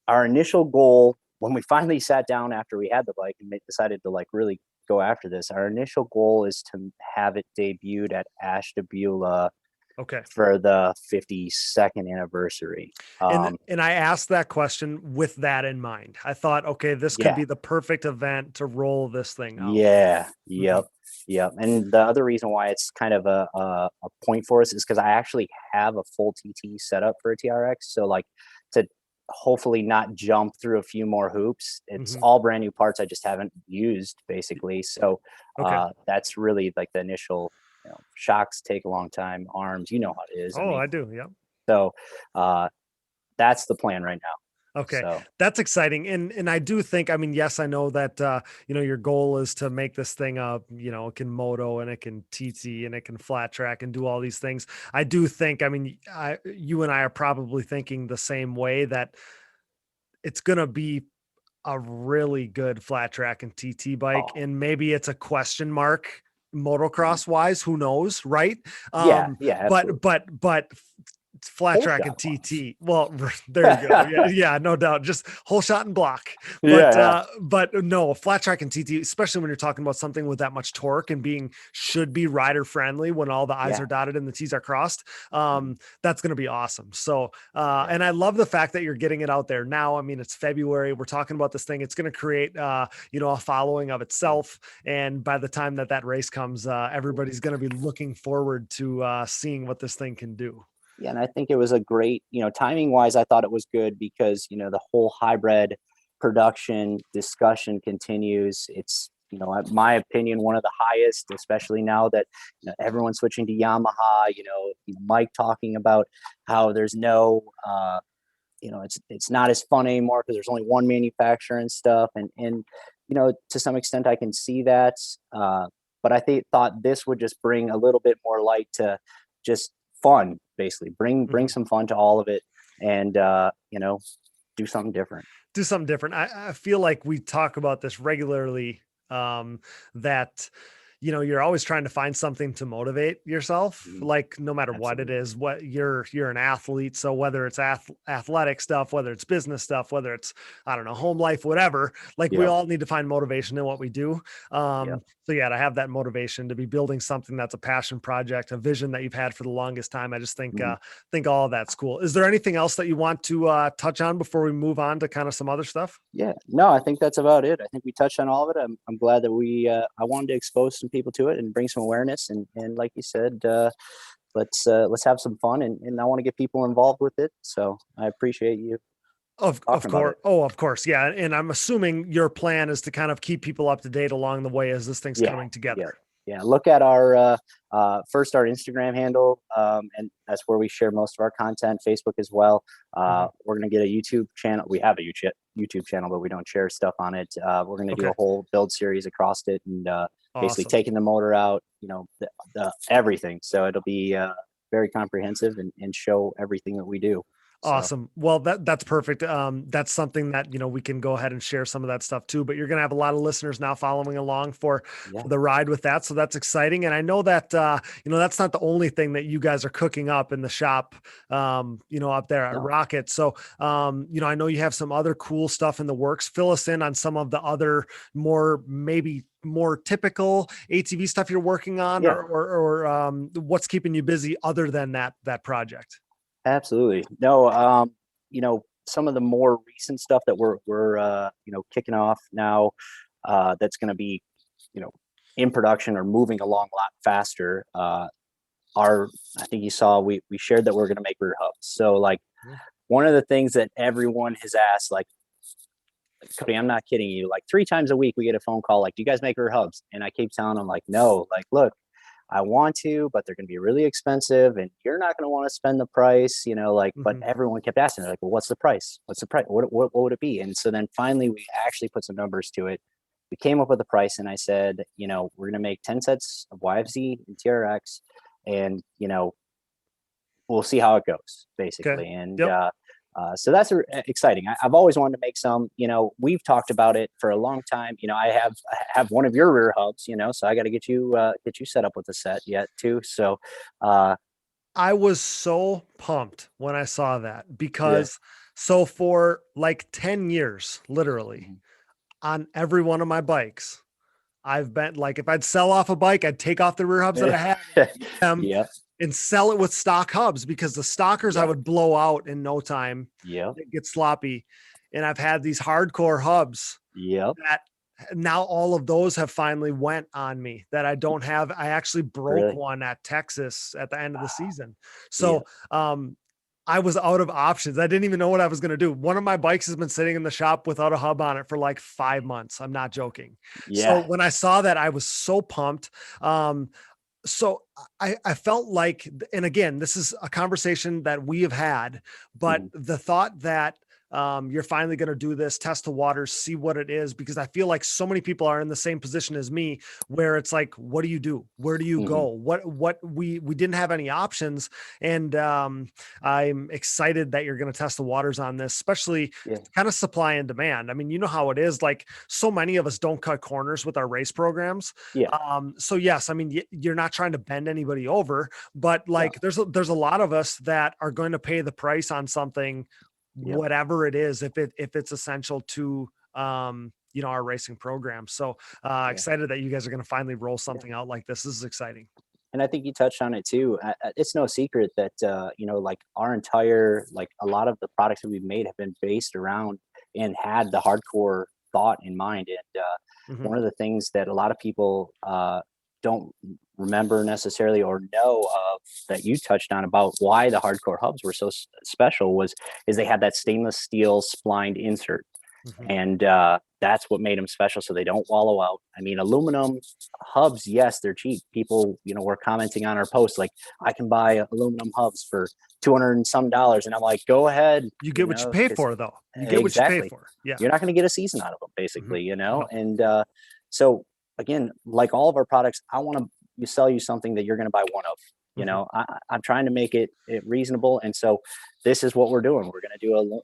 Our initial goal, when we finally sat down after we had the bike and decided to like really go after this, our initial goal is to have it debuted at Ashtabula. Okay. For the 52nd anniversary. And I asked that question with that in mind. I thought, okay, this could be the perfect event to roll this thing out. Yeah. Yep. And the other reason why it's kind of a point for us is because I actually have a full TT set up for a TRX. So like to hopefully not jump through a few more hoops. It's all brand new parts I just haven't used basically. So that's really like the initial shocks take a long time, arms, you know how it is. Oh, I do. Yeah. So that's the plan right now. Okay. So That's exciting. And I do think, I mean, yes, I know that, your goal is to make this thing up, it can moto and it can TT and it can flat track and do all these things. I do think, I mean, you and I are probably thinking the same way, that it's going to be a really good flat track and TT bike. And maybe it's a question mark motocross wise, who knows? Right. Yeah, absolutely. But flat Whole track shot and TT. Well, there you go. Yeah, no doubt. Just whole shot and block. But no, flat track and TT, especially when you're talking about something with that much torque and should be rider friendly when all the I's are dotted and the T's are crossed. That's going to be awesome. So, and I love the fact that you're getting it out there now. I mean, it's February. We're talking about this thing. It's going to create, a following of itself. And by the time that race comes, everybody's going to be looking forward to seeing what this thing can do. Yeah, and I think it was a great, timing wise, I thought it was good because, the whole hybrid production discussion continues. It's, in my opinion, one of the highest, especially now that everyone's switching to Yamaha, Mike talking about how there's no, it's not as fun anymore because there's only one manufacturer and stuff. And to some extent I can see that. But I thought this would just bring a little bit more light to just fun, basically bring some fun to all of it, and do something different. I feel like we talk about this regularly, that you're always trying to find something to motivate yourself, like no matter what it is, what you're an athlete. So whether it's athletic stuff, whether it's business stuff, whether it's, I don't know, home life, whatever, like we all need to find motivation in what we do. So yeah, to have that motivation to be building something that's a passion project, a vision that you've had for the longest time. I just think all of that's cool. Is there anything else that you want to touch on before we move on to kind of some other stuff? Yeah, no, I think that's about it. I think we touched on all of it. I'm glad that I wanted to expose some people to it and bring some awareness. And like you said, let's have some fun, and I want to get people involved with it. So I appreciate you. Of course. Oh, of course. Yeah. And I'm assuming your plan is to kind of keep people up to date along the way as this thing's coming together. Yeah. Look at our, first our Instagram handle. And that's where we share most of our content, Facebook as well. We're going to get a YouTube channel. We have a YouTube channel, but we don't share stuff on it. We're going to do a whole build series across it, and basically taking the motor out, the everything. So it'll be very comprehensive and show everything that we do. Awesome. Well, that's perfect. That's something that, we can go ahead and share some of that stuff too, but you're going to have a lot of listeners now following along for the ride with that. So that's exciting. And I know that, that's not the only thing that you guys are cooking up in the shop, up there at Rocket. So, I know you have some other cool stuff in the works. Fill us in on some of the other maybe more typical ATV stuff you're working on, or what's keeping you busy other than that project. Absolutely. No, some of the more recent stuff that we're kicking off now, that's going to be, in production or moving along a lot faster. I think you saw, we shared that we're going to make rear hubs. So like one of the things that everyone has asked, like, Cody, I'm not kidding you, like 3 times a week we get a phone call like, do you guys make rear hubs? And I keep telling them like, no, like, look, I want to, but they're going to be really expensive and you're not going to want to spend the price, but everyone kept asking, like, well, what's the price? What's the price? What would it be? And so then finally we actually put some numbers to it. We came up with a price, and I said, we're going to make 10 sets of YFZ and TRX, and, we'll see how it goes, basically. Okay. And, so that's exciting. I've always wanted to make some, we've talked about it for a long time. I have one of your rear hubs, so I got to get you set up with a set yet too. So, I was so pumped when I saw that because so for like 10 years, literally on every one of my bikes, I've been like, if I'd sell off a bike, I'd take off the rear hubs that I have. And sell it with stock hubs, because the stockers I would blow out in no time. It gets sloppy. And I've had these hardcore hubs that now all of those have finally went on me that I don't have. I actually broke one at Texas at the end of the season. So, I was out of options. I didn't even know what I was going to do. One of my bikes has been sitting in the shop without a hub on it for like 5 months. I'm not joking. So when I saw that, I was so pumped. So I felt like, and again, this is a conversation that we have had, but Mhm. the thought that you're finally going to do this, test the waters, see what it is, because I feel like so many people are in the same position as me, where it's like, what do you do? Where do you Mhm. go? What we didn't have any options. And I'm excited that you're going to test the waters on this, especially Yeah. kind of supply and demand. I mean, you know how it is. Like, so many of us don't cut corners with our race programs. Yeah. So yes, I mean, you're not trying to bend anybody over, but No. like, there's a lot of us that are going to pay the price on something, Yep. whatever it is, if it's essential to, our racing program. So Yeah. excited that you guys are going to finally roll Yeah. something out like this. This is exciting. And I think you touched on it too. It's no secret that like our entire, like a lot of the products that we've made have been based around and had the hardcore thought in mind. And Mhm. one of the things that a lot of people don't remember necessarily or know of, that you touched on about why the hardcore hubs were so special, is they had that stainless steel splined insert. Mhm. And that's what made them special, so they don't wallow out. I mean, aluminum hubs, yes, they're cheap. People, were commenting on our post like, I can buy aluminum hubs for 200 and some dollars, and I'm like, go ahead, You get what you pay because for, though. You get what you pay exactly, for. Yeah. you're not going to get a season out of them, Mhm. basically. No. And so again, like all of our products, I want to sell you something that you're going to buy one of. Mhm. I'm trying to make it reasonable, and so this is what we're doing. We're going to do a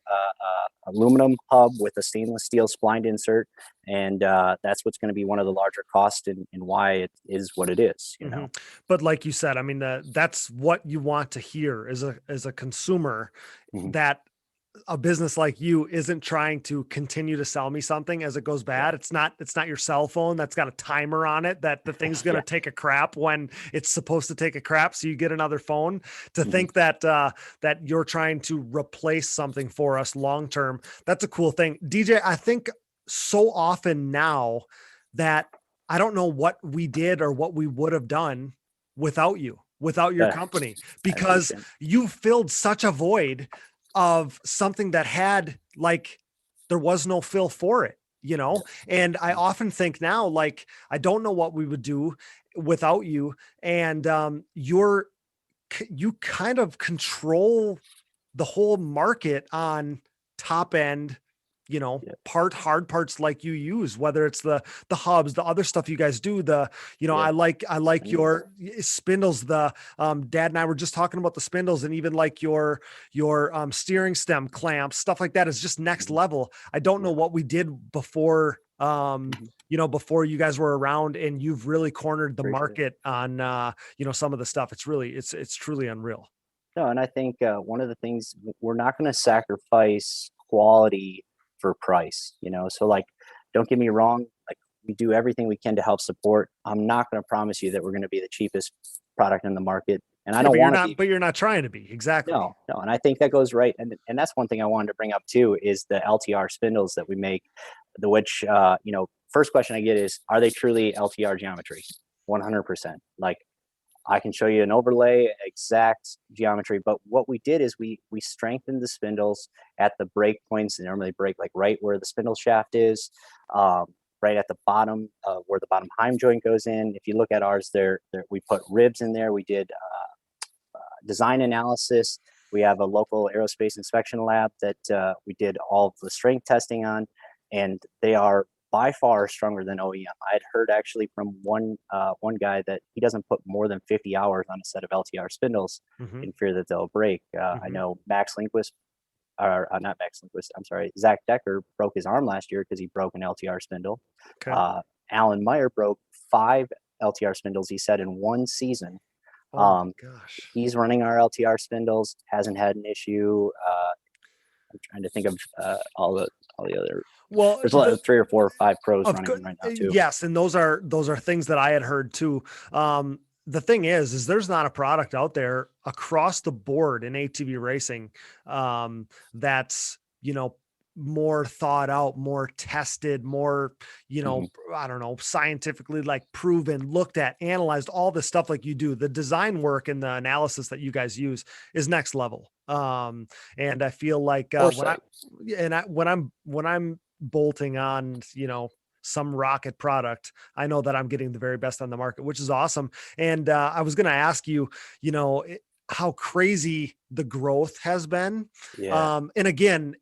aluminum hub with a stainless steel splined insert, and that's what's going to be one of the larger costs, and why it is what it is. Mhm. But like you said, I mean, that's what you want to hear as a consumer, Mhm. that a business like you isn't trying to continue to sell me something as it goes Yeah, bad. It's not your cell phone that's got a timer on it that the thing's going yeah, to take a crap when it's supposed to take a crap. So you get another phone. To mhm, think that, that you're trying to replace something for us long term. That's a cool thing. DJ, I think so often now that I don't know what we did or what we would have done without you, without your uh, company, I because appreciate it. you filled such a void of something that had, like, there was no fill for it, And I Yeah, often think now, like, I don't know what we would do without you. And you kind of control the whole market on top end, yeah, hard parts like you use, whether it's the hubs, the other stuff you guys do, yeah, I like spindles. your spindles, dad and I were just talking about the spindles, and even like your steering stem clamps, stuff like that is just next Mhm, level. I don't know yeah, what we did before, mhm, before you guys were around, and you've really cornered the appreciate it. market on, some of the stuff. It's truly unreal. No, and I think one of the things, we're not going to sacrifice quality for price. So like, don't get me wrong. Like, we do everything we can to help support. I'm not going to promise you that we're going to be the cheapest product in the market, and I Yeah, don't but you're want to not be. but you're not trying to be. Exactly. No, no, and I think that goes right, and that's one thing I wanted to bring up too, is the LTR spindles that we make, the which first question I get is, are they truly LTR geometry? 100%. Like, I can show you an overlay, exact geometry. But what we did is we strengthened the spindles at the break points. They normally break like right where the spindle shaft is, um, right at the bottom where the bottom heim joint goes in. If you look at ours, there we put ribs in there. We did design analysis. We have a local aerospace inspection lab that we did all of the strength testing on, and they are by far stronger than OEM. I had heard actually from one guy that he doesn't put more than 50 hours on a set of LTR spindles Hmm. in fear that they'll break. I Hmm. know Max Lindquist, or not Max Lindquist, I'm sorry, Zach Decker broke his arm last year because he broke an LTR spindle. Okay. Uh, Alan Meyer broke 5 LTR spindles, he said, in one season. Oh my um, gosh. he's running our LTR spindles, hasn't had an issue. I'm trying to think of all the other. Well, There's a lot of 3 or 4 or 5 pros running them right now too. yes, and those are things that I had heard too. The thing is there's not a product out there across the board in ATV racing, that's, more thought out, more tested, more, Hmm. I don't know, scientifically, like, proven, looked at, analyzed, all this stuff like you do. The design work and the analysis that you guys use is next level. And I feel like when I Foresight. when I'm bolting on, some rocket product, I know that I'm getting the very best on the market, which is awesome. And I was going to ask you, how crazy the growth has been. Yeah. And again,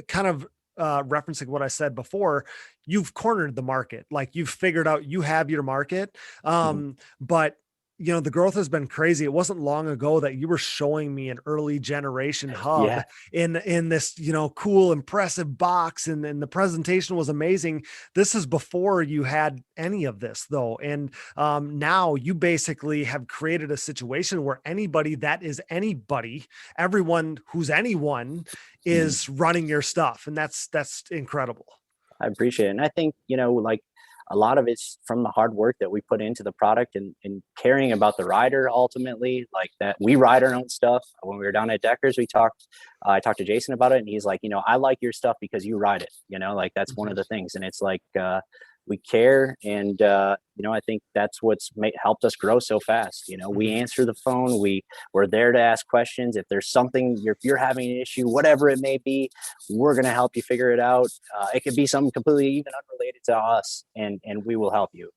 kind of referencing what I said before, you've cornered the market. Like, you've figured out, you have your market. But the growth has been crazy. It wasn't long ago that you were showing me an early generation hub Yeah. in this, cool, impressive box. And the presentation was amazing. This is before you had any of this though. And now you basically have created a situation where anybody that is anybody, everyone who's anyone is running your stuff. And that's incredible. I appreciate it. And I think, like a lot of it's from the hard work that we put into the product and caring about the rider ultimately, like that we ride our own stuff. When we were down at Deckers, I talked to Jason about it, and he's like, I like your stuff because you ride it, like that's one of the things. And it's like, we care. And, I think that's what's helped us grow so fast. We answer the phone. We're there to ask questions. If there's something, if you're having an issue, whatever it may be, we're going to help you figure it out. It could be something completely even unrelated to us, and we will help you.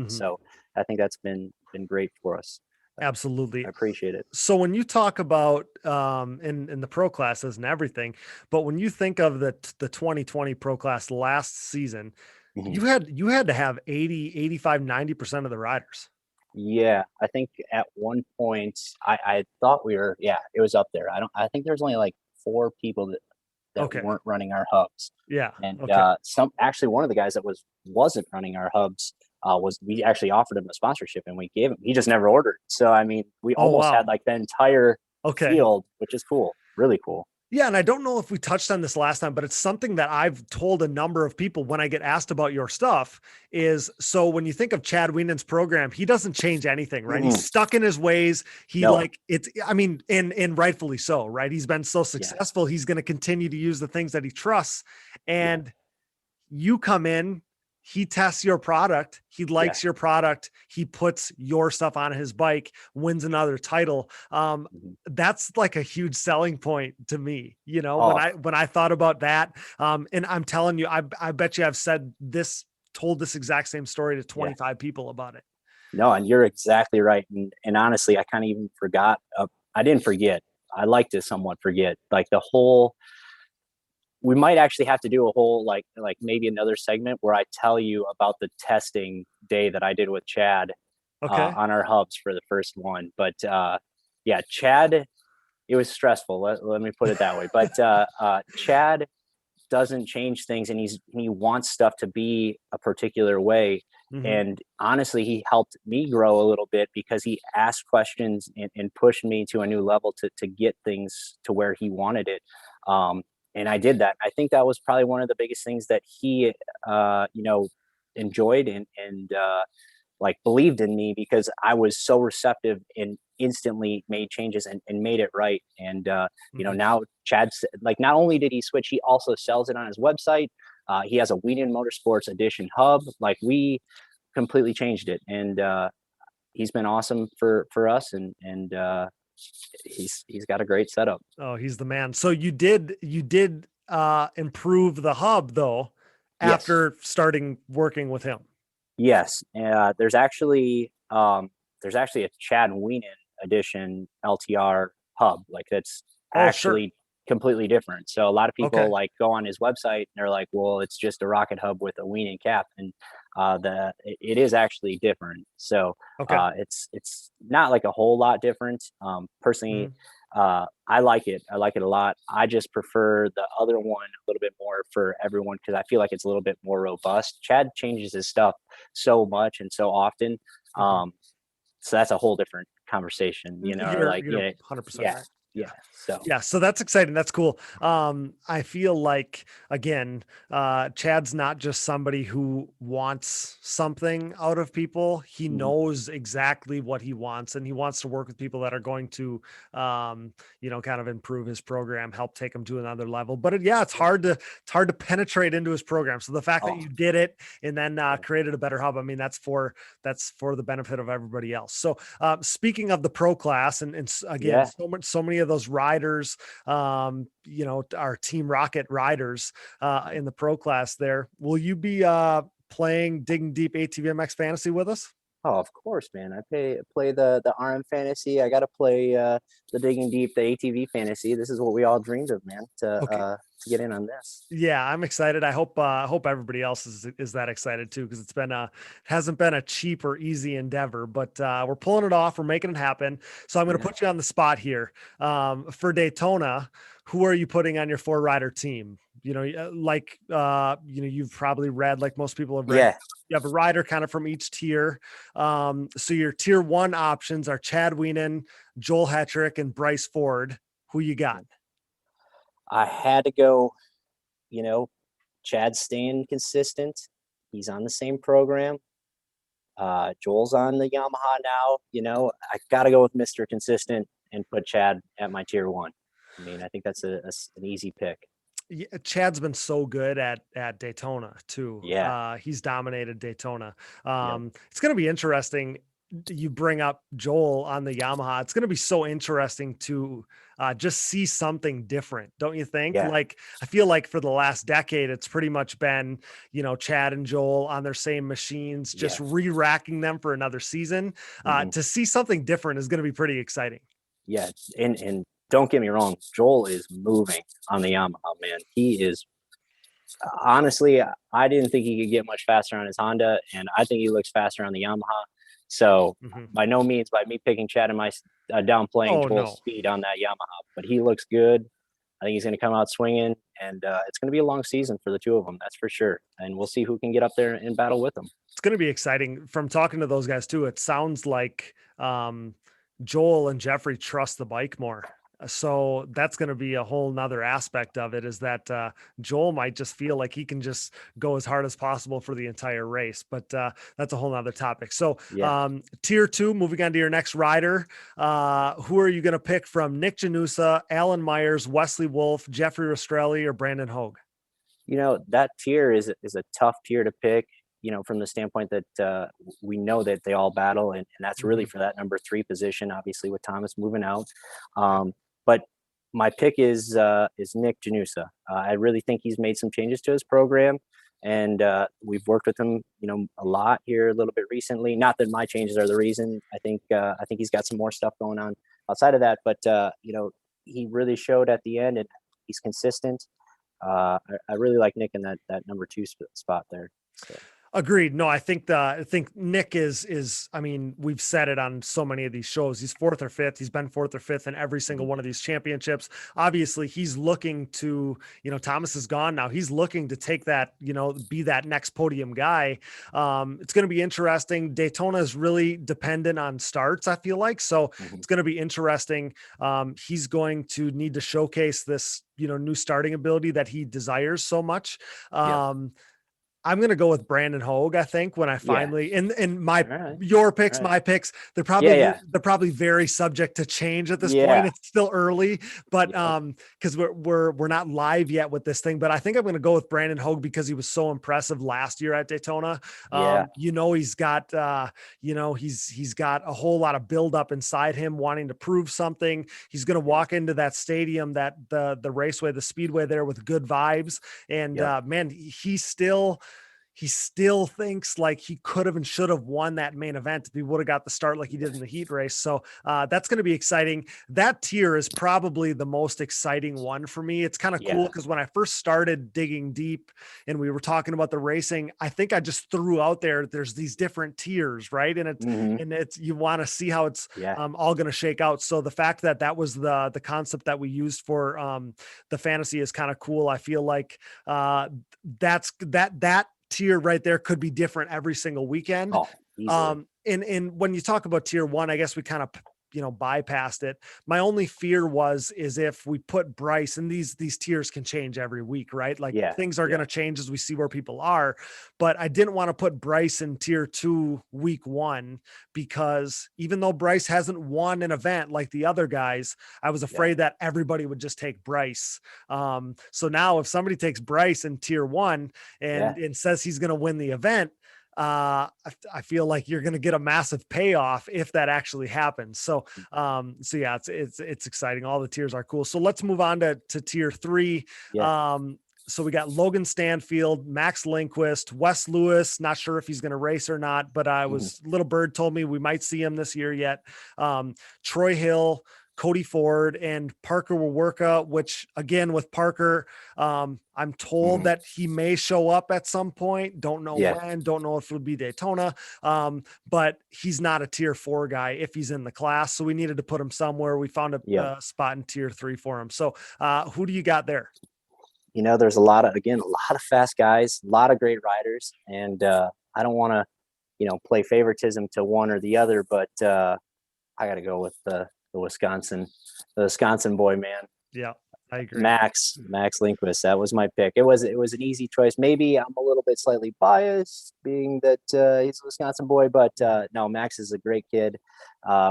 So I think that's been great for us. Absolutely. I appreciate it. So when you talk about in the pro classes and everything, but when you think of the 2020 pro class last season, you had to have 80, 85, 90% of the riders. Yeah. I think at one point I thought it was up there. I think there's only like 4 people that weren't running our hubs. Yeah. And one of the guys that wasn't running our hubs we actually offered him a sponsorship, and we gave him, he just never ordered. So, I mean, we almost had like the entire field, which is cool. Really cool. Yeah. And I don't know if we touched on this last time, but it's something that I've told a number of people when I get asked about your stuff is, so when you think of Chad Wienen's program, he doesn't change anything, right? He's stuck in his ways. And rightfully so, right? He's been so successful. He's going to continue to use the things that he trusts. And you come in, he tests your product. He likes your product. He puts your stuff on his bike, wins another title. That's like a huge selling point to me, when I thought about that. And I'm telling you, I bet you I've told this exact same story to 25 people about it. No, and you're exactly right. And honestly, I kind of even forgot. I didn't forget. I like to somewhat forget, like the whole. We might actually have to do a whole like maybe another segment where I tell you about the testing day that I did with Chad on our hubs for the first one. But Chad, it was stressful. Let me put it that way. But Chad doesn't change things, and he wants stuff to be a particular way. And honestly, he helped me grow a little bit because he asked questions and pushed me to a new level to get things to where he wanted it. And I did that. I think that was probably one of the biggest things that he, enjoyed and believed in me, because I was so receptive and instantly made changes and made it right. And, now Chad's like, not only did he switch, he also sells it on his website. He has a Wienen Motorsports Edition hub. Like, we completely changed it. And he's been awesome for us. And he's got a great setup. Oh, he's the man. So you did improve the hub though after starting working with him. Yes. There's actually a Chad Wienen edition LTR hub. Like, that's completely different. So a lot of people go on his website and they're like, well, it's just a rocket hub with a Wienen cap. And it is actually different. So it's not like a whole lot different. Personally, I like it. I like it a lot. I just prefer the other one a little bit more for everyone, because I feel like it's a little bit more robust. Chad changes his stuff so much and so often. So that's a whole different conversation, you're 100% right. So that's exciting. That's cool. I feel like, again, Chad's not just somebody who wants something out of people. He knows exactly what he wants, and he wants to work with people that are going to, kind of improve his program, help take him to another level. But it's hard to penetrate into his program. So the fact that you did it and then created a better hub, I mean, that's for the benefit of everybody else. So speaking of the pro class, and again, so many of those riders, our Team Rocket riders in the pro class there, will you be playing Digging Deep ATVMX Fantasy with us? Oh, of course, man. I play the RM Fantasy. I got to play the Digging Deep, the ATV Fantasy. This is what we all dreamed of, man, Okay. to get in on this. Yeah, I'm excited. I hope everybody else is that excited too, because hasn't been a cheap or easy endeavor, but we're pulling it off. We're making it happen. So I'm going to put you on the spot here. For Daytona, who are you putting on your 4-rider team? You've probably read, like most people have read. Yeah. You have a rider kind of from each tier. So your tier 1 options are Chad Wienen, Joel Hetrick, and Bryce Ford. Who you got? I had to go, Chad's staying consistent. He's on the same program. Joel's on the Yamaha now. I got to go with Mr. Consistent and put Chad at my tier 1. I mean, I think that's an easy pick. Yeah, Chad's been so good at Daytona too. Yeah. He's dominated Daytona. It's going to be interesting. You bring up Joel on the Yamaha. It's going to be so interesting to just see something different. Don't you think? Yeah. Like, I feel like for the last decade, it's pretty much been, Chad and Joel on their same machines, just re-racking them for another season. To see something different is going to be pretty exciting. Yeah. And don't get me wrong. Joel is moving on the Yamaha, man. He is, honestly, I didn't think he could get much faster on his Honda, and I think he looks faster on the Yamaha. So by no means by me picking Chad and my downplaying Joel's speed on that Yamaha, but he looks good. I think he's going to come out swinging, and it's going to be a long season for the two of them. That's for sure. And we'll see who can get up there and battle with them. It's going to be exciting. From talking to those guys too, it sounds like Joel and Jeffrey trust the bike more. So that's going to be a whole nother aspect of it, is that Joel might just feel like he can just go as hard as possible for the entire race, but that's a whole nother topic. So tier 2, moving on to your next rider, who are you going to pick from Nick Janusa, Alan Myers, Wesley Wolf, Jeffrey Rastrelli, or Brandon Hogue? That tier is a tough tier to pick, from the standpoint that we know that they all battle, and that's really for that number 3 position, obviously with Thomas moving out. But my pick is Nick Janusa. I really think he's made some changes to his program, and we've worked with him, a lot here a little bit recently. Not that my changes are the reason. I think he's got some more stuff going on outside of that, but he really showed at the end, and he's consistent. I really like Nick in that number 2 spot there. So. Agreed. No, I think Nick is, I mean, we've said it on so many of these shows. He's 4th or 5th. He's been 4th or 5th in every single one of these championships. Obviously he's looking to, Thomas is gone now. He's looking to take that, be that next podium guy. It's going to be interesting. Daytona is really dependent on starts, I feel like. So it's going to be interesting. He's going to need to showcase this, new starting ability that he desires so much. I'm going to go with Brandon Hogue. I think when I finally, in my, your picks, my picks, they're probably very subject to change at this point. It's still early, but, cause we're not live yet with this thing, but I think I'm going to go with Brandon Hogue because he was so impressive last year at Daytona. He's got, he's got a whole lot of buildup inside him wanting to prove something. He's going to walk into that stadium, that the raceway, the speedway there with good vibes. And man, he still thinks like he could have and should have won that main event if he would have got the start like he did in the heat race. So that's going to be exciting. That tier is probably the most exciting one for me. It's kind of cool because when I first started digging deep and we were talking about the racing, I think I just threw out there's these different tiers, right? And it's you want to see how it's all going to shake out. So the fact that was the concept that we used for the fantasy is kind of cool. I feel like that tier right there could be different every single weekend. And when you talk about tier 1, I guess we kind of bypassed it. My only fear is if we put Bryce, and these tiers can change every week, right? Like things are going to change as we see where people are, but I didn't want to put Bryce in tier 2 week 1 because even though Bryce hasn't won an event like the other guys, I was afraid that everybody would just take Bryce. So now if somebody takes Bryce in tier 1 and says he's going to win the event, I feel like you're going to get a massive payoff if that actually happens. So it's exciting. All the tiers are cool. So let's move on to tier 3. So we got Logan Stanfield, Max Lindquist, Wes Lewis. Not sure if he's going to race or not, but Little Bird told me we might see him this year yet. Troy Hill, Cody Ford, and Parker Wawerka, which again, with Parker, I'm told that he may show up at some point. Don't know when, don't know if it'll be Daytona. But he's not a tier 4 guy if he's in the class. So we needed to put him somewhere. We found a spot in tier 3 for him. So who do you got there? There's a lot of fast guys, a lot of great riders. And I don't want to, play favoritism to one or the other, but I got to go with the Wisconsin boy, man. Yeah, I agree. Max Lindquist. That was my pick. It was an easy choice. Maybe I'm a little bit slightly biased being that he's a Wisconsin boy, but no, Max is a great kid.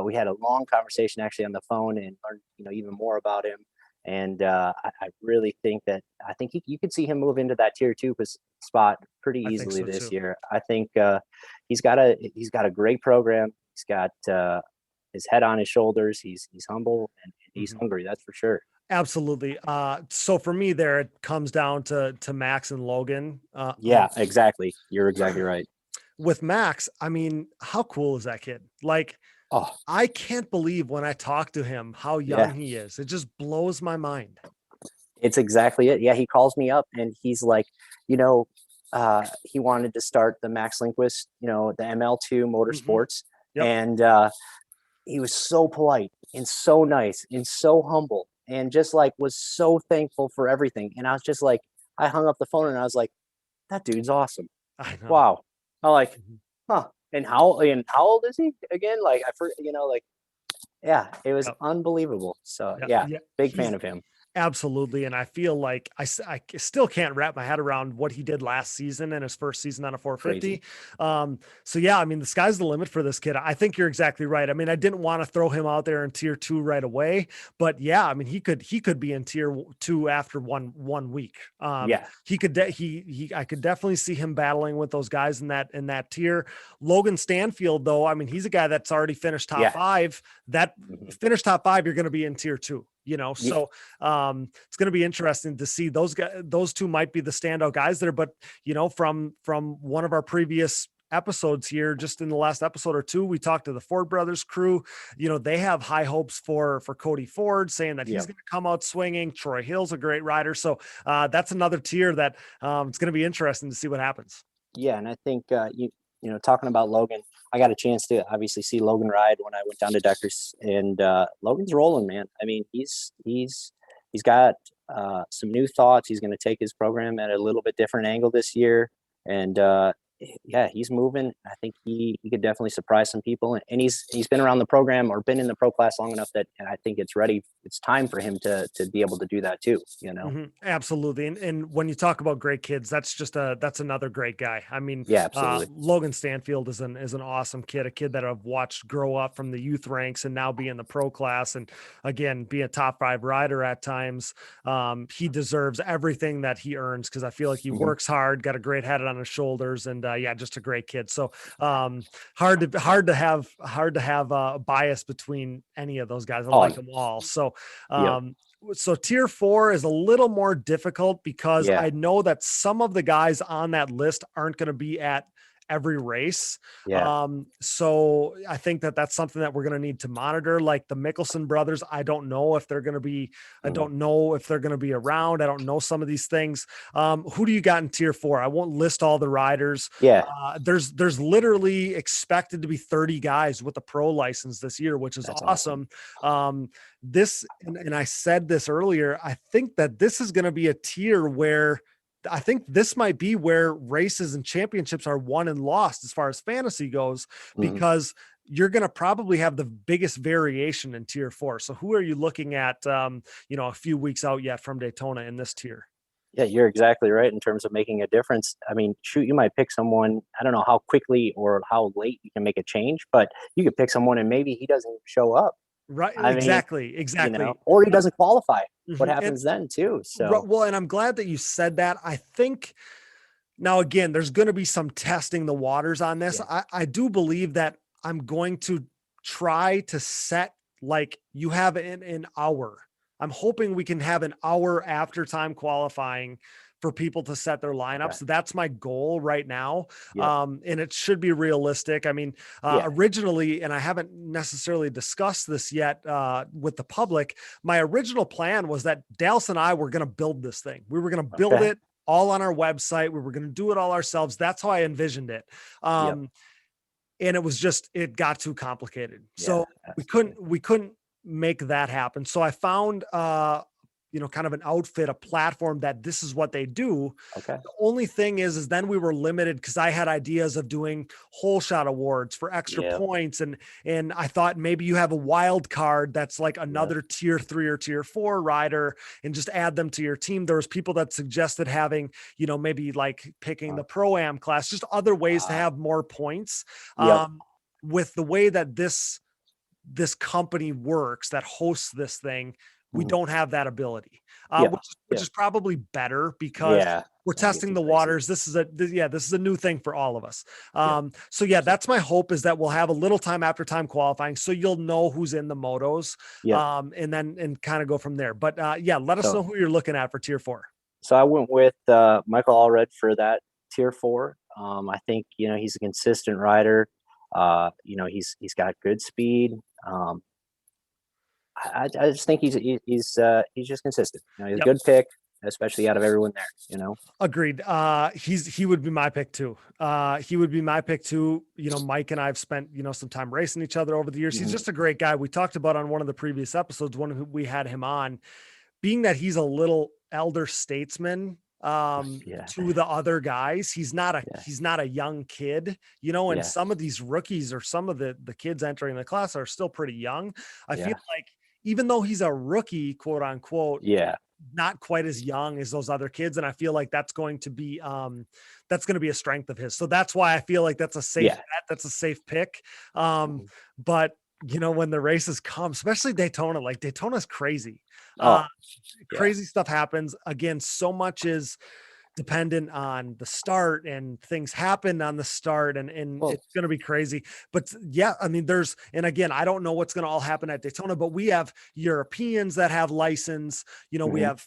We had a long conversation actually on the phone and learned, even more about him. And I really think you could see him move into that tier 2 spot pretty easily this year. I think he's got a great program. He's got his head on his shoulders. He's humble and he's hungry. That's for sure. Absolutely. So for me there, it comes down to Max and Logan. Exactly. You're exactly right. With Max, I mean, how cool is that kid? Like, I can't believe when I talk to him, how young he is. It just blows my mind. It's exactly it. Yeah. He calls me up and he's like, he wanted to start the Max Lindquist, the ML2 Motorsports. And he was so polite and so nice and so humble and just like was so thankful for everything. And I was just like, I hung up the phone and I was like, that dude's awesome. Wow. I'm like, huh. And how old is he again? Like it was unbelievable. So big fan of him. Absolutely. And I feel like I still can't wrap my head around what he did last season and his first season on a 450. So yeah, I mean, the sky's the limit for this kid. I think you're exactly right. I mean, I didn't want to throw him out there in tier 2 right away, but yeah, I mean, he could be in tier 2 after one week. I could definitely see him battling with those guys in that tier. Logan Stanfield though, I mean, he's a guy that's already finished top 5. That finished top 5, you're going to be in tier 2. So it's going to be interesting to see those guys. Those two might be the standout guys there, but from one of our previous episodes here, just in the last episode or two, we talked to the Ford brothers crew. They have high hopes for Cody Ford, saying that he's going to come out swinging. Troy Hill's a great rider. So that's another tier that it's going to be interesting to see what happens. Yeah. And I think, talking about Logan, I got a chance to obviously see Logan ride when I went down to Deckers, and Logan's rolling, man. I mean, he's got some new thoughts. He's going to take his program at a little bit different angle this year, and he's moving. I think he could definitely surprise some people, and he's been around the program or been in the pro class long enough that I think it's ready. It's time for him to be able to do that too. Absolutely. And when you talk about great kids, that's another great guy. I mean, absolutely. Logan Stanfield is an awesome kid, a kid that I've watched grow up from the youth ranks and now be in the pro class, and again be a top 5 rider at times. He deserves everything that he earns because I feel like he works hard, got a great head on his shoulders, and just a great kid. So hard to have a bias between any of those guys. I like them all. So so tier 4 is a little more difficult because I know that some of the guys on that list aren't going to be at every race. So I think that's something that we're going to need to monitor. Like the Mickelson brothers, I don't know if they're going to be, I don't know if they're going to be around. I don't know some of these things. Who do you got in tier 4? I won't list all the riders. There's literally expected to be 30 guys with a pro license this year, which is awesome. And I said this earlier, I think that this is going to be a tier where I think this might be where races and championships are won and lost as far as fantasy goes, because you're going to probably have the biggest variation in tier 4. So who are you looking at, a few weeks out yet from Daytona in this tier? Yeah, you're exactly right in terms of making a difference. I mean, shoot, you might pick someone, I don't know how quickly or how late you can make a change, but you could pick someone and maybe he doesn't show up. Right. Exactly. Or he doesn't qualify. What happens then too? So well, and I'm glad that you said that. I think now, again, there's going to be some testing the waters on this. I do believe that I'm going to try to set, like, you have an hour. I'm hoping we can have an hour after time qualifying for people to set their lineups. Okay. So that's my goal right now. Yep. And it should be realistic. I mean, Yeah. originally, and I haven't necessarily discussed this yet with the public, my original plan was that Dallas and I were going to build this thing. We were going to build Okay. it all on our website. We were going to do it all ourselves. That's how I envisioned it. Yep. And it was just, it got too complicated. So Yeah, we couldn't make that happen. So I found, kind of an outfit, a platform that this is what they do. Okay. The only thing is then we were limited because I had ideas of doing whole shot awards for extra Yep. points. And I thought maybe you have a wild card that's like another tier 3 or tier 4 rider and just add them to your team. There was people that suggested having, maybe like picking the Pro-Am class, just other ways to have more points. Yep. With the way that this company works that hosts this thing, we don't have that ability, which is probably better because we're testing the waters. This is a new thing for all of us. So that's my hope, is that we'll have a little time after time qualifying, so you'll know who's in the motos, and kind of go from there. But let us know who you're looking at for tier 4. So I went with Michael Allred for that tier 4. I think he's a consistent rider. He's got good speed. I just think he's just consistent. He's a good pick, especially out of everyone there. Agreed. He would be my pick too. Mike and I have spent some time racing each other over the years. He's just a great guy. We talked about on one of the previous episodes when we had him on, being that he's a little elder statesman to the other guys. He's not a young kid, and some of these rookies or some of the kids entering the class are still pretty young. I feel like even though he's a rookie, quote unquote, not quite as young as those other kids. And I feel like that's going to be a strength of his. So that's why I feel like that's a safe bet. That's a safe pick. But when the races come, especially Daytona, like Daytona's crazy. Crazy stuff happens. Again, so much is dependent on the start, and things happen on the start, and it's going to be crazy. But and again, I don't know what's going to all happen at Daytona, but we have Europeans that have license, we have,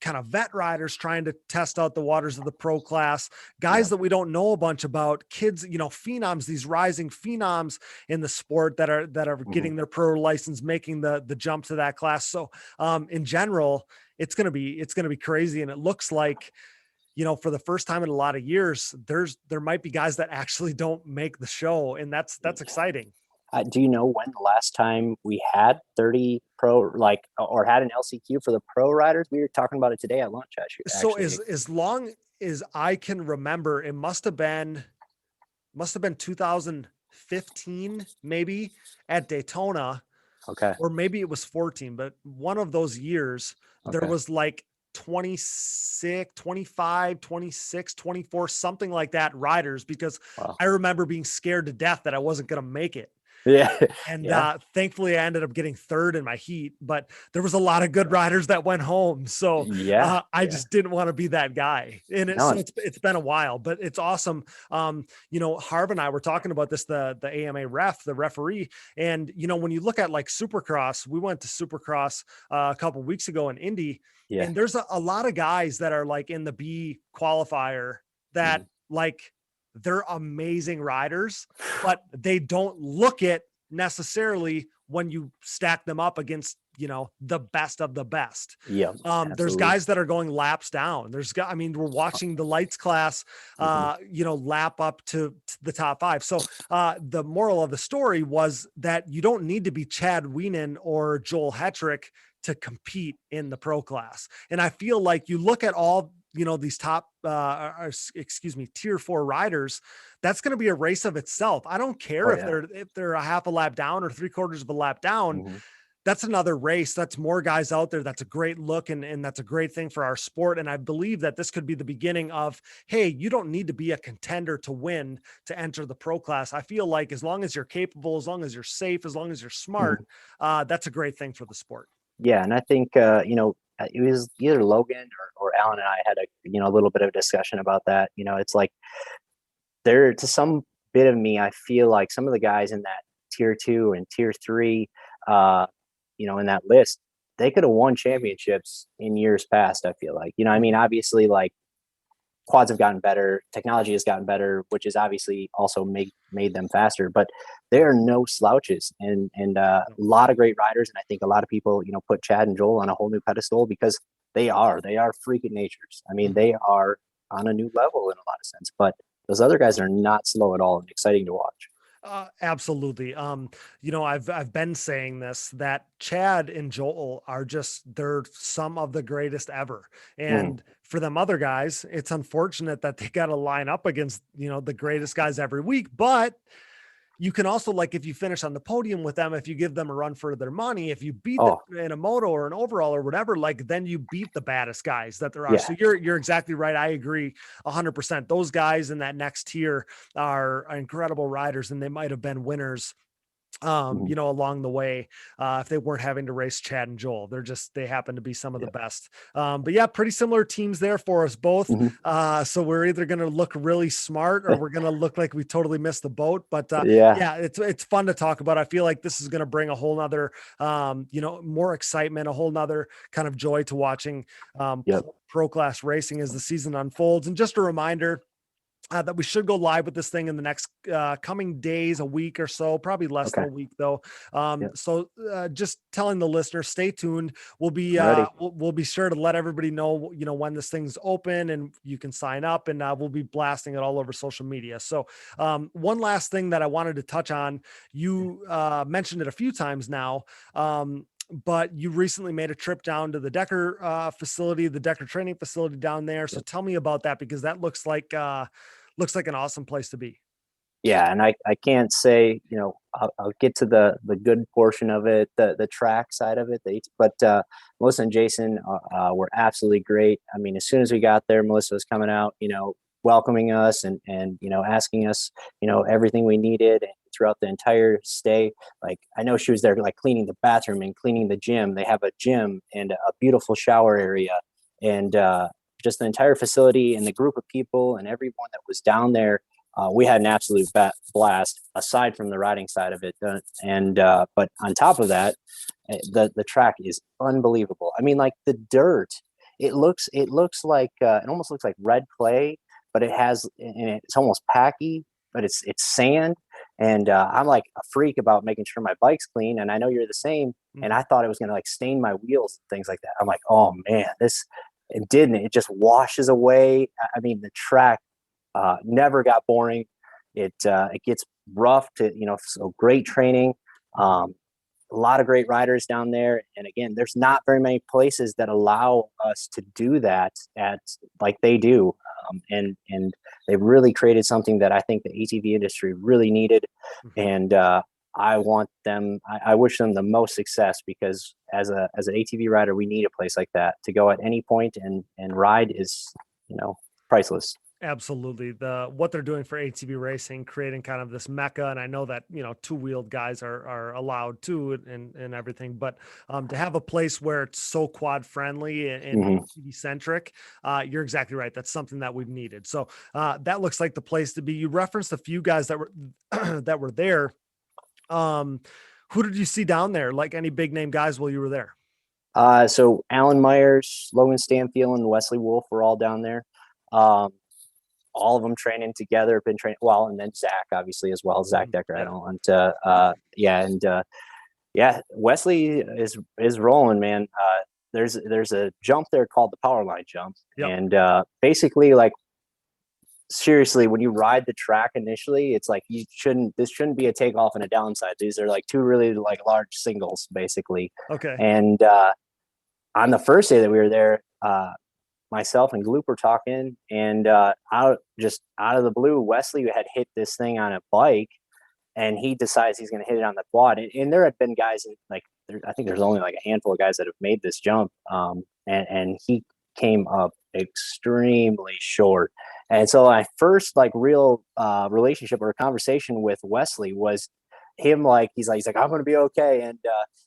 kind of vet riders trying to test out the waters of the pro class, guys that we don't know a bunch about, kids, phenoms, these rising phenoms in the sport that are getting their pro license, making the jump to that class. So in general, it's going to be crazy. And it looks like, for the first time in a lot of years, there might be guys that actually don't make the show, and that's exciting. Do you know when the last time we had 30 pro, or had an LCQ for the pro riders? We were talking about it today at lunch, actually. So as long as I can remember, it must have been 2015, maybe, at Daytona. Okay. Or maybe it was 14, but one of those years there was like 26, 25, 26, 24, something like that riders, because I remember being scared to death that I wasn't going to make it. Yeah. And thankfully I ended up getting third in my heat, but there was a lot of good riders that went home. So I just didn't want to be that guy. And it's been a while, but it's awesome. Harv and I were talking about this, the AMA the referee. And, when you look at like Supercross, we went to Supercross a couple of weeks ago in Indy, and there's a lot of guys that are like in the B qualifier that they're amazing riders, but they don't look it necessarily when you stack them up against, the best of the best. There's guys that are going laps down. We're watching the lights class, lap up to the top 5. So the moral of the story was that you don't need to be Chad Wienen or Joel Hetrick to compete in the pro class. And I feel like you look at all, these top, tier 4 riders, that's going to be a race of itself. I don't care if they're a half a lap down or 3/4 of a lap down. That's another race. That's more guys out there. That's a great look. And that's a great thing for our sport. And I believe that this could be the beginning of, hey, you don't need to be a contender to win to enter the pro class. I feel like as long as you're capable, as long as you're safe, as long as you're smart, that's a great thing for the sport. Yeah. And I think, it was either Logan or Alan and I had a little bit of a discussion about that. It's like to some bit of me, I feel like some of the guys in that tier 2 and tier 3, in that list, they could have won championships in years past. I feel like, obviously, like quads have gotten better, technology has gotten better, which is obviously also made them faster, but they are no slouches, and a lot of great riders. And I think a lot of people, put Chad and Joel on a whole new pedestal because they are freaking natures. I mean, they are on a new level in a lot of sense, but those other guys are not slow at all and exciting to watch. Absolutely. I've been saying this, that Chad and Joel are they're some of the greatest ever. And for them other guys, it's unfortunate that they got to line up against, the greatest guys every week, but you can also, like, if you finish on the podium with them, if you give them a run for their money, if you beat them in a moto or an overall or whatever, like, then you beat the baddest guys that there are. Yeah. So you're exactly right. I agree 100%. Those guys in that next tier are incredible riders, and they might have been winners along the way, if they weren't having to race Chad and Joel. They happen to be some of the best. But yeah, pretty similar teams there for us both. So we're either going to look really smart or we're going to look like we totally missed the boat. But it's fun to talk about. I feel like this is going to bring a whole nother, more excitement, a whole nother kind of joy to watching pro class racing as the season unfolds. And just a reminder, that we should go live with this thing in the next coming days, a week or so, probably less than a week though. So just telling the listeners, stay tuned. We'll be we'll be sure to let everybody know, when this thing's open and you can sign up, and we'll be blasting it all over social media. So one last thing that I wanted to touch on, you mentioned it a few times now. But you recently made a trip down to the Decker facility, the Decker training facility down there. So tell me about that, because that looks like an awesome place to be. Yeah. And I can't say, I'll get to the good portion of it, the track side of it, but Melissa and Jason were absolutely great. I mean, as soon as we got there, Melissa was coming out, welcoming us and asking us, everything we needed. And throughout the entire stay, like, I know she was there, like, cleaning the bathroom and cleaning the gym. They have a gym and a beautiful shower area, and just the entire facility and the group of people and everyone that was down there. We had an absolute blast, aside from the riding side of it. But on top of that, the track is unbelievable. I mean, like, the dirt, it looks like, it almost looks like red clay, but it's almost packy, but it's sand. And I'm like a freak about making sure my bike's clean. And I know you're the same. And I thought it was going to, like, stain my wheels and things like that. I'm like, oh man, it didn't. It just washes away. I mean, the track never got boring. It gets rough so great training. A lot of great riders down there. And again, there's not very many places that allow us to do that like they do. And they've really created something that I think the ATV industry really needed. And I wish them the most success, because as an ATV rider, we need a place like that to go at any point and ride is, priceless. Absolutely. What they're doing for ATV racing, creating kind of this mecca. And I know that, two-wheeled guys are allowed too and everything, but to have a place where it's so quad friendly and ATV centric, you're exactly right. That's something that we've needed. So that looks like the place to be. You referenced a few guys that were, that were there. Who did you see down there? Like, any big name guys while you were there? So Alan Myers, Logan Stanfield, and Wesley Wolf were all down there. All of them training together, been training well, and then Zach, obviously, as well. Zach Decker. I don't want to, Wesley is rolling, man. There's a jump there called the power line jump. And basically, like, seriously, when you ride the track initially, it's like this shouldn't be a takeoff and a downside. These are like two really, like, large singles, basically. Okay. And on the first day that we were there, myself and Gloop were talking, and out of the blue, Wesley had hit this thing on a bike, and he decides he's going to hit it on the quad. And there had been guys, I think there's only like a handful of guys that have made this jump, and he came up extremely short. And so my first, like, real relationship or conversation with Wesley was, him, like, he's like, I'm going to be okay. And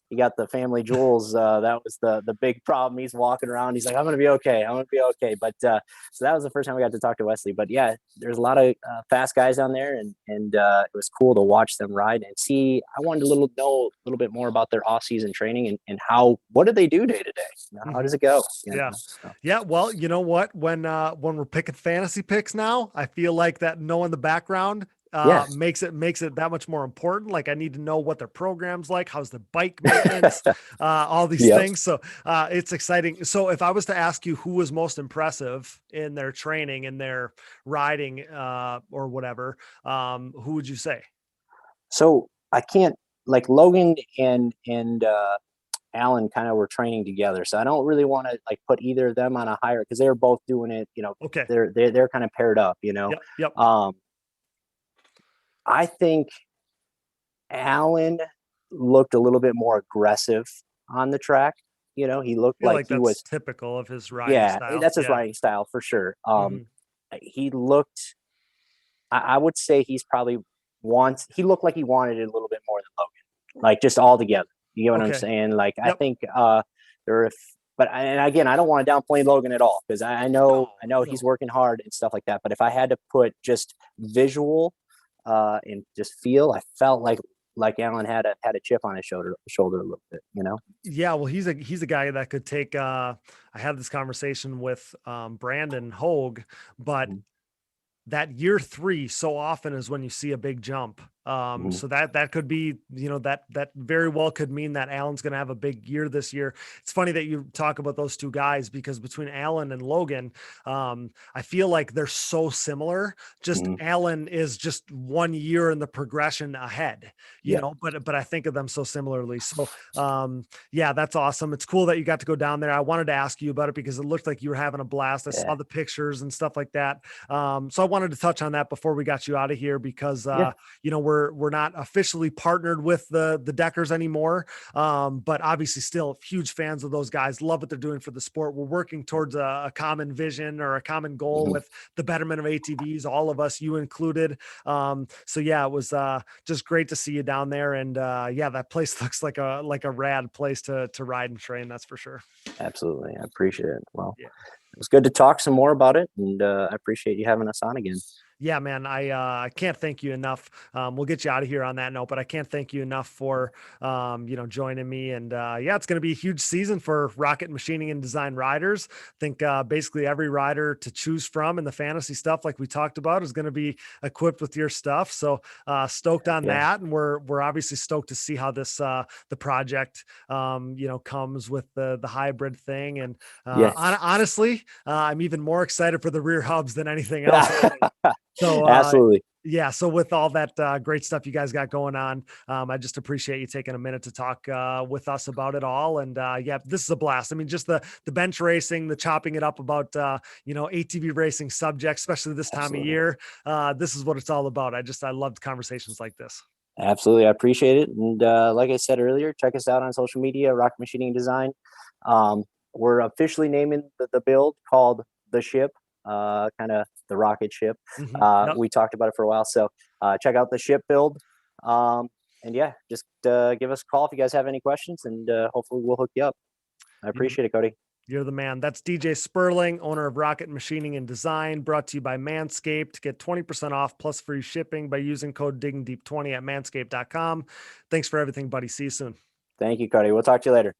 he got the family jewels. That was the big problem. He's walking around. He's like, I'm going to be okay. I'm going to be okay. But so that was the first time we got to talk to Wesley. But yeah, there's a lot of fast guys down there, and it was cool to watch them ride and see. I wanted to know a little bit more about their off-season training and what do they do day to day? How does it go? Yeah. Yeah. Well, you know what? When we're picking fantasy picks now, I feel like that knowing the background makes it that much more important. Like, I need to know what their program's like, how's the bike maintenance, all these things. So it's exciting. So if I was to ask you who was most impressive in their training and their riding or whatever, who would you say? So I can't, like, Logan and Alan kind of were training together. So I don't really want to like put either of them on a higher, because they're both doing it, Okay. They're kind of paired up, Yep. I think Alan looked a little bit more aggressive on the track. He looked like he was typical of his riding style. Yeah, that's his riding style for sure. He looked, I would say he looked like he wanted it a little bit more than Logan, like just all together. You get what I'm saying? Like, I think and again, I don't want to downplay Logan at all, because I know he's working hard and stuff like that. But if I had to put just visual and just feel, I felt like Alan had a chip on his shoulder a little bit, Yeah, well, he's a guy that could take. I had this conversation with Brandon Hogue, but that year 3 so often is when you see a big jump. So that could be, that very well could mean that Alan's going to have a big year this year. It's funny that you talk about those two guys, because between Alan and Logan, I feel like they're so similar. Just Alan is just 1 year in the progression ahead, you know, but I think of them so similarly. So, yeah, that's awesome. It's cool that you got to go down there. I wanted to ask you about it because it looked like you were having a blast. I saw the pictures and stuff like that. So I wanted to touch on that before we got you out of here, because, we're not officially partnered with the Deckers anymore. But obviously still huge fans of those guys, love what they're doing for the sport. We're working towards a common vision or a common goal with the betterment of ATVs, all of us, you included. So yeah, it was just great to see you down there. And yeah, that place looks like a rad place to ride and train. That's for sure. Absolutely. I appreciate it. Well, it was good to talk some more about it. And I appreciate you having us on again. Yeah, man, I can't thank you enough. We'll get you out of here on that note, but I can't thank you enough for, joining me. And yeah, it's going to be a huge season for Rocket Machining and Design riders. I think basically every rider to choose from in the fantasy stuff, like we talked about, is going to be equipped with your stuff. So stoked on that. And we're obviously stoked to see how this, the project, comes with the hybrid thing. And honestly, I'm even more excited for the rear hubs than anything else. So absolutely. Yeah. So with all that great stuff you guys got going on, I just appreciate you taking a minute to talk with us about it all. And yeah, this is a blast. I mean, just the bench racing, the chopping it up about, ATV racing subjects, especially this time of year. This is what it's all about. I loved conversations like this. Absolutely. I appreciate it. And like I said earlier, check us out on social media, Rocket Machining Design. We're officially naming the build called The Ship. Kind of the rocket ship. We talked about it for a while. So check out the ship build. And yeah, just give us a call if you guys have any questions, and hopefully we'll hook you up. I appreciate it, Cody. You're the man. That's DJ Spurling, owner of Rocket Machining and Design, brought to you by Manscaped. Get 20% off plus free shipping by using code DIGGINGDEEP20 at manscaped.com. Thanks for everything, buddy. See you soon. Thank you, Cody. We'll talk to you later.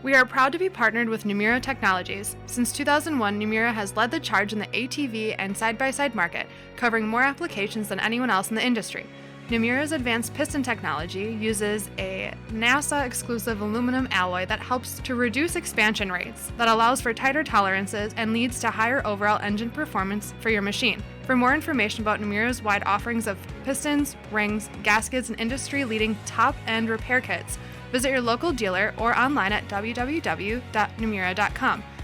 We are proud to be partnered with Numero Technologies. Since 2001, Numero has led the charge in the ATV and side-by-side market, covering more applications than anyone else in the industry. Numero's advanced piston technology uses a NASA-exclusive aluminum alloy that helps to reduce expansion rates, that allows for tighter tolerances and leads to higher overall engine performance for your machine. For more information about Numero's wide offerings of pistons, rings, gaskets, and industry-leading top-end repair kits, visit your local dealer or online at www.numero.com.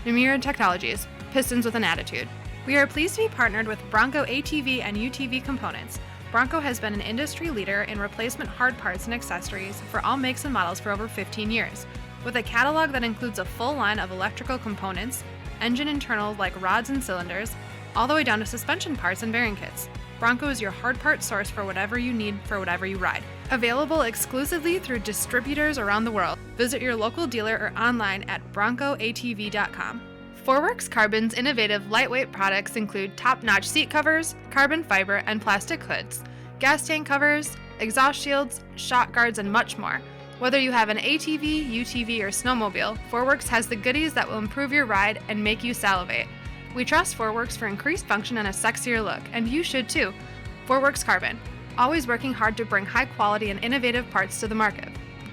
Numero Technologies, pistons with an attitude. We are pleased to be partnered with Bronco ATV and UTV components. Bronco has been an industry leader in replacement hard parts and accessories for all makes and models for over 15 years. With a catalog that includes a full line of electrical components, engine internals like rods and cylinders, all the way down to suspension parts and bearing kits. Bronco is your hard part source for whatever you need for whatever you ride. Available exclusively through distributors around the world. Visit your local dealer or online at broncoatv.com. Forworks Carbon's innovative lightweight products include top-notch seat covers, carbon fiber and plastic hoods, gas tank covers, exhaust shields, shock guards, and much more. Whether you have an ATV, UTV, or snowmobile, Forworks has the goodies that will improve your ride and make you salivate. We trust Forworks for increased function and a sexier look, and you should too. Forworks Carbon, always working hard to bring high quality and innovative parts to the market.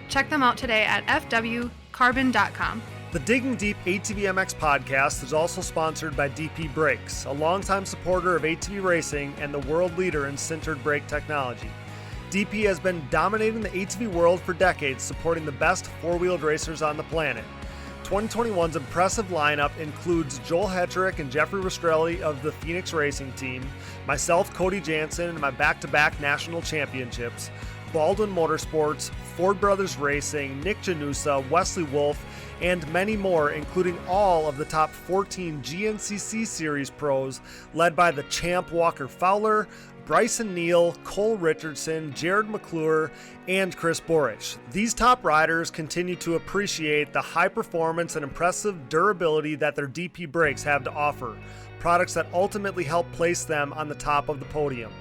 Check them out today at fwcarbon.com. The Digging Deep ATV MX podcast is also sponsored by DP Brakes, a longtime supporter of ATV racing and the world leader in sintered brake technology. DP has been dominating the ATV world for decades, supporting the best four-wheeled racers on the planet. 2021's impressive lineup includes Joel Hetrick and Jeffrey Rastrelli of the Phoenix Racing Team, myself, Cody Jansen, and my back-to-back national championships, Baldwin Motorsports, Ford Brothers Racing, Nick Janusa, Wesley Wolf, and many more, including all of the top 14 GNCC Series pros, led by the champ Walker Fowler, Bryson Neal, Cole Richardson, Jared McClure, and Chris Borich. These top riders continue to appreciate the high performance and impressive durability that their DP brakes have to offer, products that ultimately help place them on the top of the podium.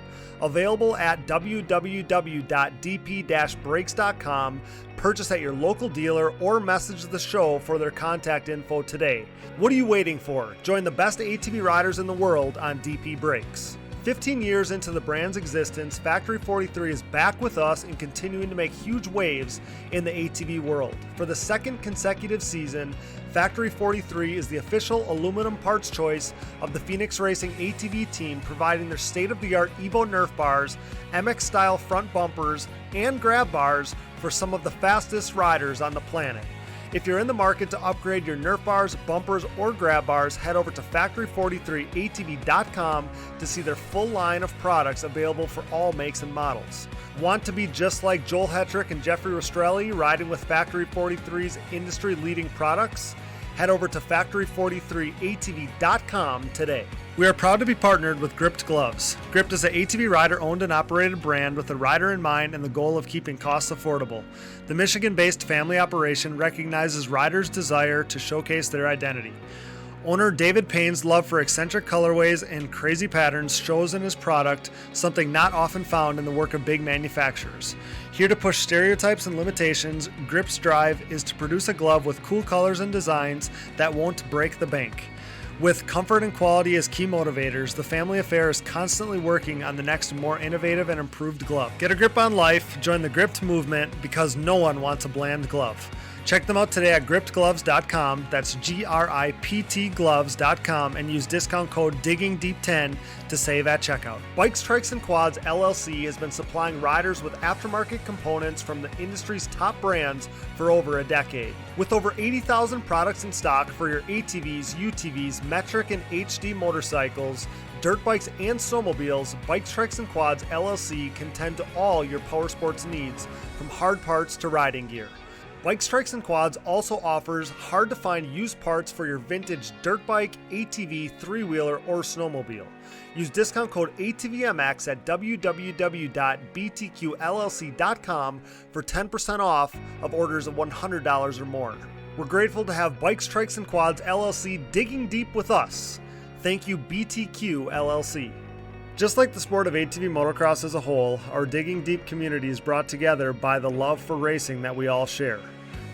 Available at www.dp-brakes.com, purchase at your local dealer, or message the show for their contact info today. What are you waiting for? Join the best ATV riders in the world on DP Brakes. 15 years into the brand's existence, Factory 43 is back with us and continuing to make huge waves in the ATV world. For the second consecutive season, Factory 43 is the official aluminum parts choice of the Phoenix Racing ATV team, providing their state-of-the-art Evo Nerf bars, MX-style front bumpers, and grab bars for some of the fastest riders on the planet. If you're in the market to upgrade your Nerf bars, bumpers, or grab bars, head over to factory43atv.com to see their full line of products available for all makes and models. Want to be just like Joel Hetrick and Jeffrey Rastrelli riding with Factory 43's industry-leading products? Head over to factory43atv.com today. We are proud to be partnered with Gripped Gloves. Gripped is an ATV rider-owned and operated brand with the rider in mind and the goal of keeping costs affordable. The Michigan-based family operation recognizes riders' desire to showcase their identity. Owner David Payne's love for eccentric colorways and crazy patterns shows in his product, something not often found in the work of big manufacturers. Here to push stereotypes and limitations, Grip's drive is to produce a glove with cool colors and designs that won't break the bank. With comfort and quality as key motivators, the family affair is constantly working on the next more innovative and improved glove. Get a grip on life, join the Gripped movement, because no one wants a bland glove. Check them out today at grippedgloves.com, that's GRIPT gloves.com, and use discount code DIGGINGDEEP10 to save at checkout. Bikes, Trikes, and Quads LLC has been supplying riders with aftermarket components from the industry's top brands for over a decade. With over 80,000 products in stock for your ATVs, UTVs, metric and HD motorcycles, dirt bikes, and snowmobiles, Bikes, Trikes, and Quads LLC can tend to all your power sports needs, from hard parts to riding gear. Bikes, Trikes, and Quads also offers hard-to-find used parts for your vintage dirt bike, ATV, three-wheeler, or snowmobile. Use discount code ATVMX at www.btqllc.com for 10% off of orders of $100 or more. We're grateful to have Bikes, Trikes, and Quads LLC digging deep with us. Thank you, BTQ LLC. Just like the sport of ATV motocross as a whole, our Digging Deep community is brought together by the love for racing that we all share.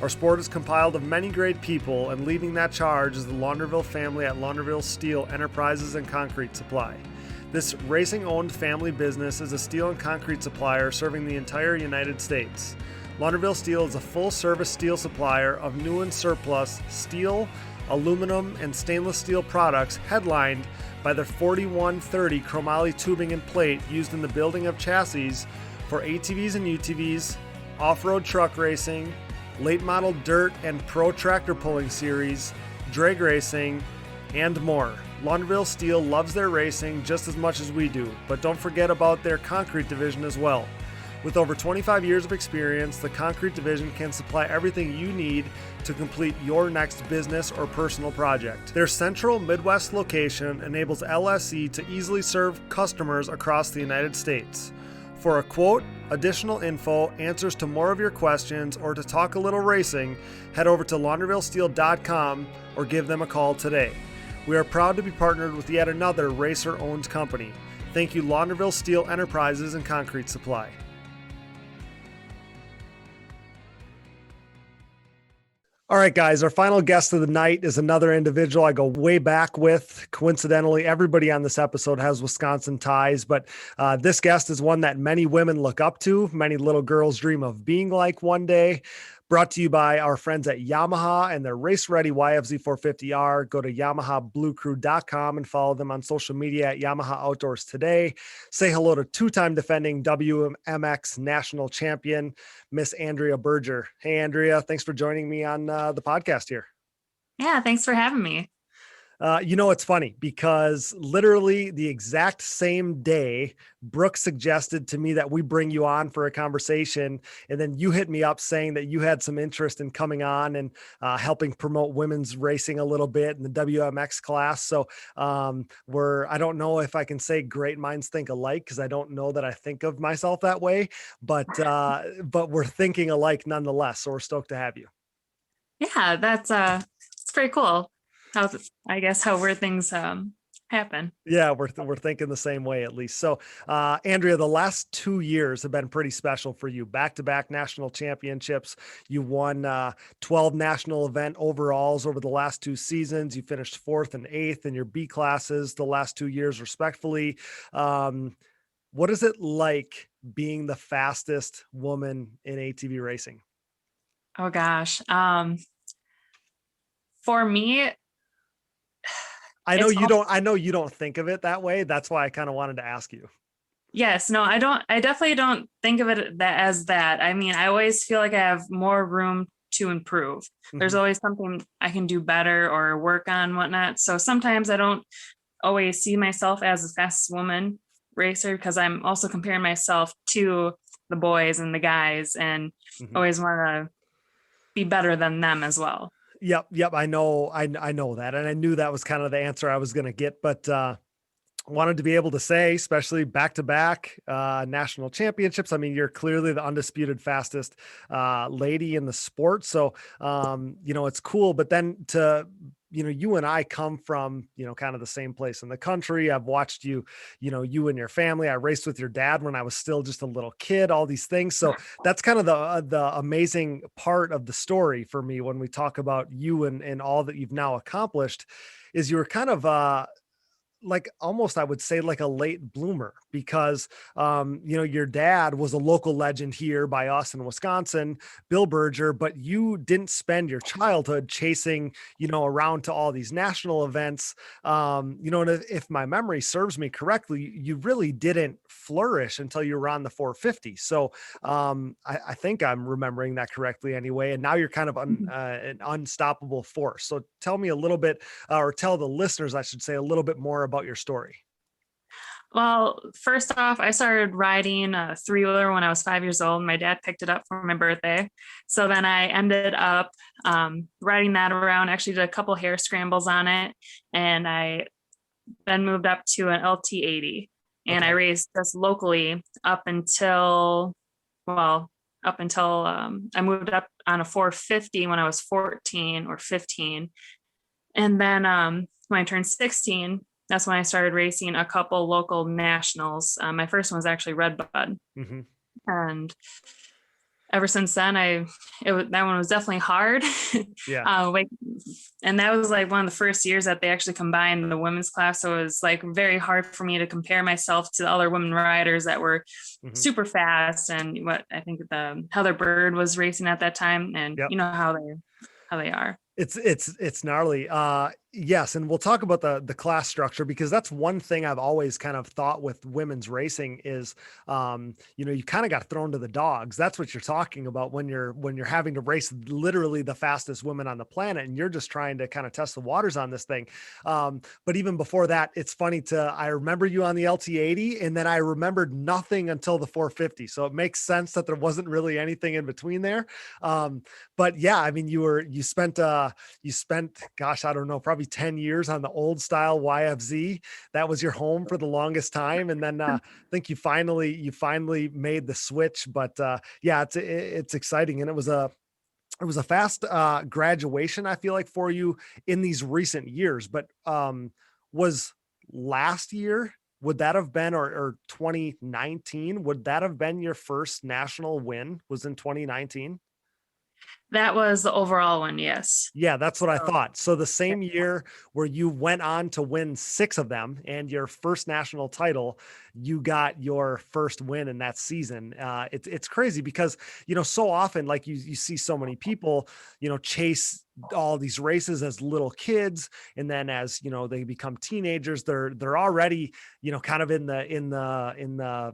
Our sport is compiled of many great people, and leading that charge is the Launderville family at Launderville Steel Enterprises and Concrete Supply. This racing-owned family business is a steel and concrete supplier serving the entire United States. Launderville Steel is a full-service steel supplier of new and surplus steel, aluminum, and stainless steel products, headlined by their 4130 chromoly tubing and plate used in the building of chassis for ATVs and UTVs, off-road truck racing, late model dirt and pro tractor pulling series, drag racing, and more. Launderville Steel loves their racing just as much as we do, but don't forget about their concrete division as well. With over 25 years of experience, the Concrete Division can supply everything you need to complete your next business or personal project. Their central Midwest location enables LSE to easily serve customers across the United States. For a quote, additional info, answers to more of your questions, or to talk a little racing, head over to laundervillesteel.com or give them a call today. We are proud to be partnered with yet another racer-owned company. Thank you, Launderville Steel Enterprises and Concrete Supply. All right, guys, our final guest of the night is another individual I go way back with. Coincidentally, everybody on this episode has Wisconsin ties, but this guest is one that many women look up to. Many little girls dream of being like one day. Brought to you by our friends at Yamaha and their Race Ready YFZ 450R. Go to YamahaBlueCrew.com and follow them on social media at Yamaha Outdoors Today. Say hello to two-time defending WMX National Champion, Miss Andrea Berger. Hey, Andrea, thanks for joining me on the podcast here. Yeah, thanks for having me. It's funny because literally the exact same day, Brooke suggested to me that we bring you on for a conversation. And then you hit me up saying that you had some interest in coming on and helping promote women's racing a little bit in the WMX class. So I don't know if I can say great minds think alike, because I don't know that I think of myself that way, but we're thinking alike nonetheless. So we're stoked to have you. Yeah, it's pretty cool. How weird things happen. Yeah, we're thinking the same way, at least. So, Andrea, the last 2 years have been pretty special for you. Back-to-back national championships. You won 12 national event overalls over the last 2 seasons. You finished 4th and 8th in your B classes the last 2 years, respectfully. What is it like being the fastest woman in ATV racing? Oh gosh. For me, I know you don't think of it that way. That's why I kind of wanted to ask you. Yes, no, I definitely don't think of it as that. I mean, I always feel like I have more room to improve. Mm-hmm. There's always something I can do better or work on, whatnot. So sometimes I don't always see myself as the fastest woman racer, because I'm also comparing myself to the boys and the guys, and always want to be better than them as well. Yep. I know that. And I knew that was kind of the answer I was going to get, but wanted to be able to say, especially back-to-back national championships. I mean, you're clearly the undisputed fastest lady in the sport. So, it's cool, but then you and I come from, kind of the same place in the country. I've watched you and your family. I raced with your dad when I was still just a little kid, all these things. So that's kind of the amazing part of the story for me when we talk about you and all that you've now accomplished, is you were kind of, like almost, I would say, like a late bloomer, because, your dad was a local legend here by us in Wisconsin, Bill Berger, but you didn't spend your childhood chasing, around to all these national events. And if my memory serves me correctly, you really didn't flourish until you were on the 450. So I think I'm remembering that correctly anyway. And now you're kind of an unstoppable force. So tell me a little bit, or tell the listeners, I should say, a little bit more about your story. Well, first off, I started riding a 3-wheeler when I was 5 years old. My dad picked it up for my birthday. So then I ended up riding that around, actually did a couple hair scrambles on it. And I then moved up to an LT80. And I raced just locally up until I moved up on a 450 when I was 14 or 15. And then when I turned 16, that's when I started racing a couple local nationals. My first one was actually Red Bud. And ever since then, that one was definitely hard. Yeah. And that was like one of the first years that they actually combined the women's class. So it was like very hard for me to compare myself to the other women riders that were super fast. And what I think Heather Bird was racing at that time, and you know how they are. It's gnarly. Yes, and we'll talk about the class structure, because that's one thing I've always kind of thought with women's racing is, you kind of got thrown to the dogs. That's what you're talking about when you're having to race literally the fastest women on the planet, and you're just trying to kind of test the waters on this thing. But even before that, it's funny I remember you on the LT80, and then I remembered nothing until the 450. So it makes sense that there wasn't really anything in between there. But yeah, I mean, you spent, gosh, I don't know, probably 10 years on the old style YFZ. That was your home for the longest time. And then I think you finally made the switch, but yeah, it's exciting. And it was a fast graduation, I feel like, for you in these recent years. But was last year, would that have been, or 2019, would that have been your first national win, was in 2019? That was the overall one. Yes. Yeah, that's what I thought. So the same year where you went on to win 6 of them and your first national title, you got your first win in that season. It's crazy because, so often, like you see so many people, chase all these races as little kids. And then as, they become teenagers, they're already, kind of in the,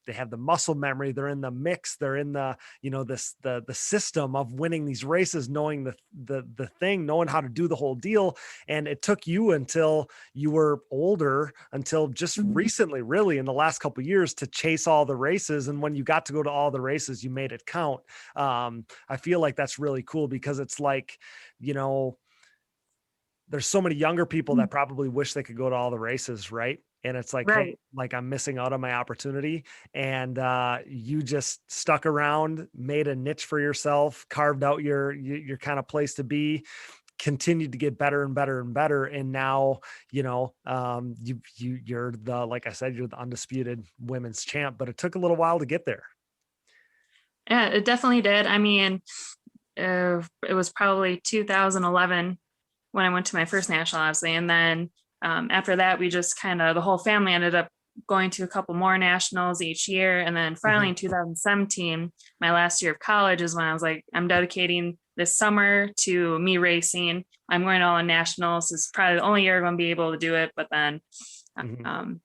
they have the muscle memory, they're in the mix, they're in the, the system of winning these races, knowing the thing, knowing how to do the whole deal. And it took you until you were older, until just recently, really in the last couple of years, to chase all the races. And when you got to go to all the races, you made it count. I feel like that's really cool, because it's like, there's so many younger people that probably wish they could go to all the races. Right. And it's like, Right. like I'm missing out on my opportunity. And you just stuck around, made a niche for yourself, carved out your kind of place to be, continued to get better and better and better. And now, you're like I said, you're the undisputed women's champ, but it took a little while to get there. Yeah, it definitely did. I mean, it was probably 2011 when I went to my first national, obviously. And then after that, we just the whole family ended up going to a couple more nationals each year. And then finally in 2017, my last year of college, is when I was like, I'm dedicating this summer to me racing. I'm going to all the nationals. It's probably the only year I'm going to be able to do it. But then I've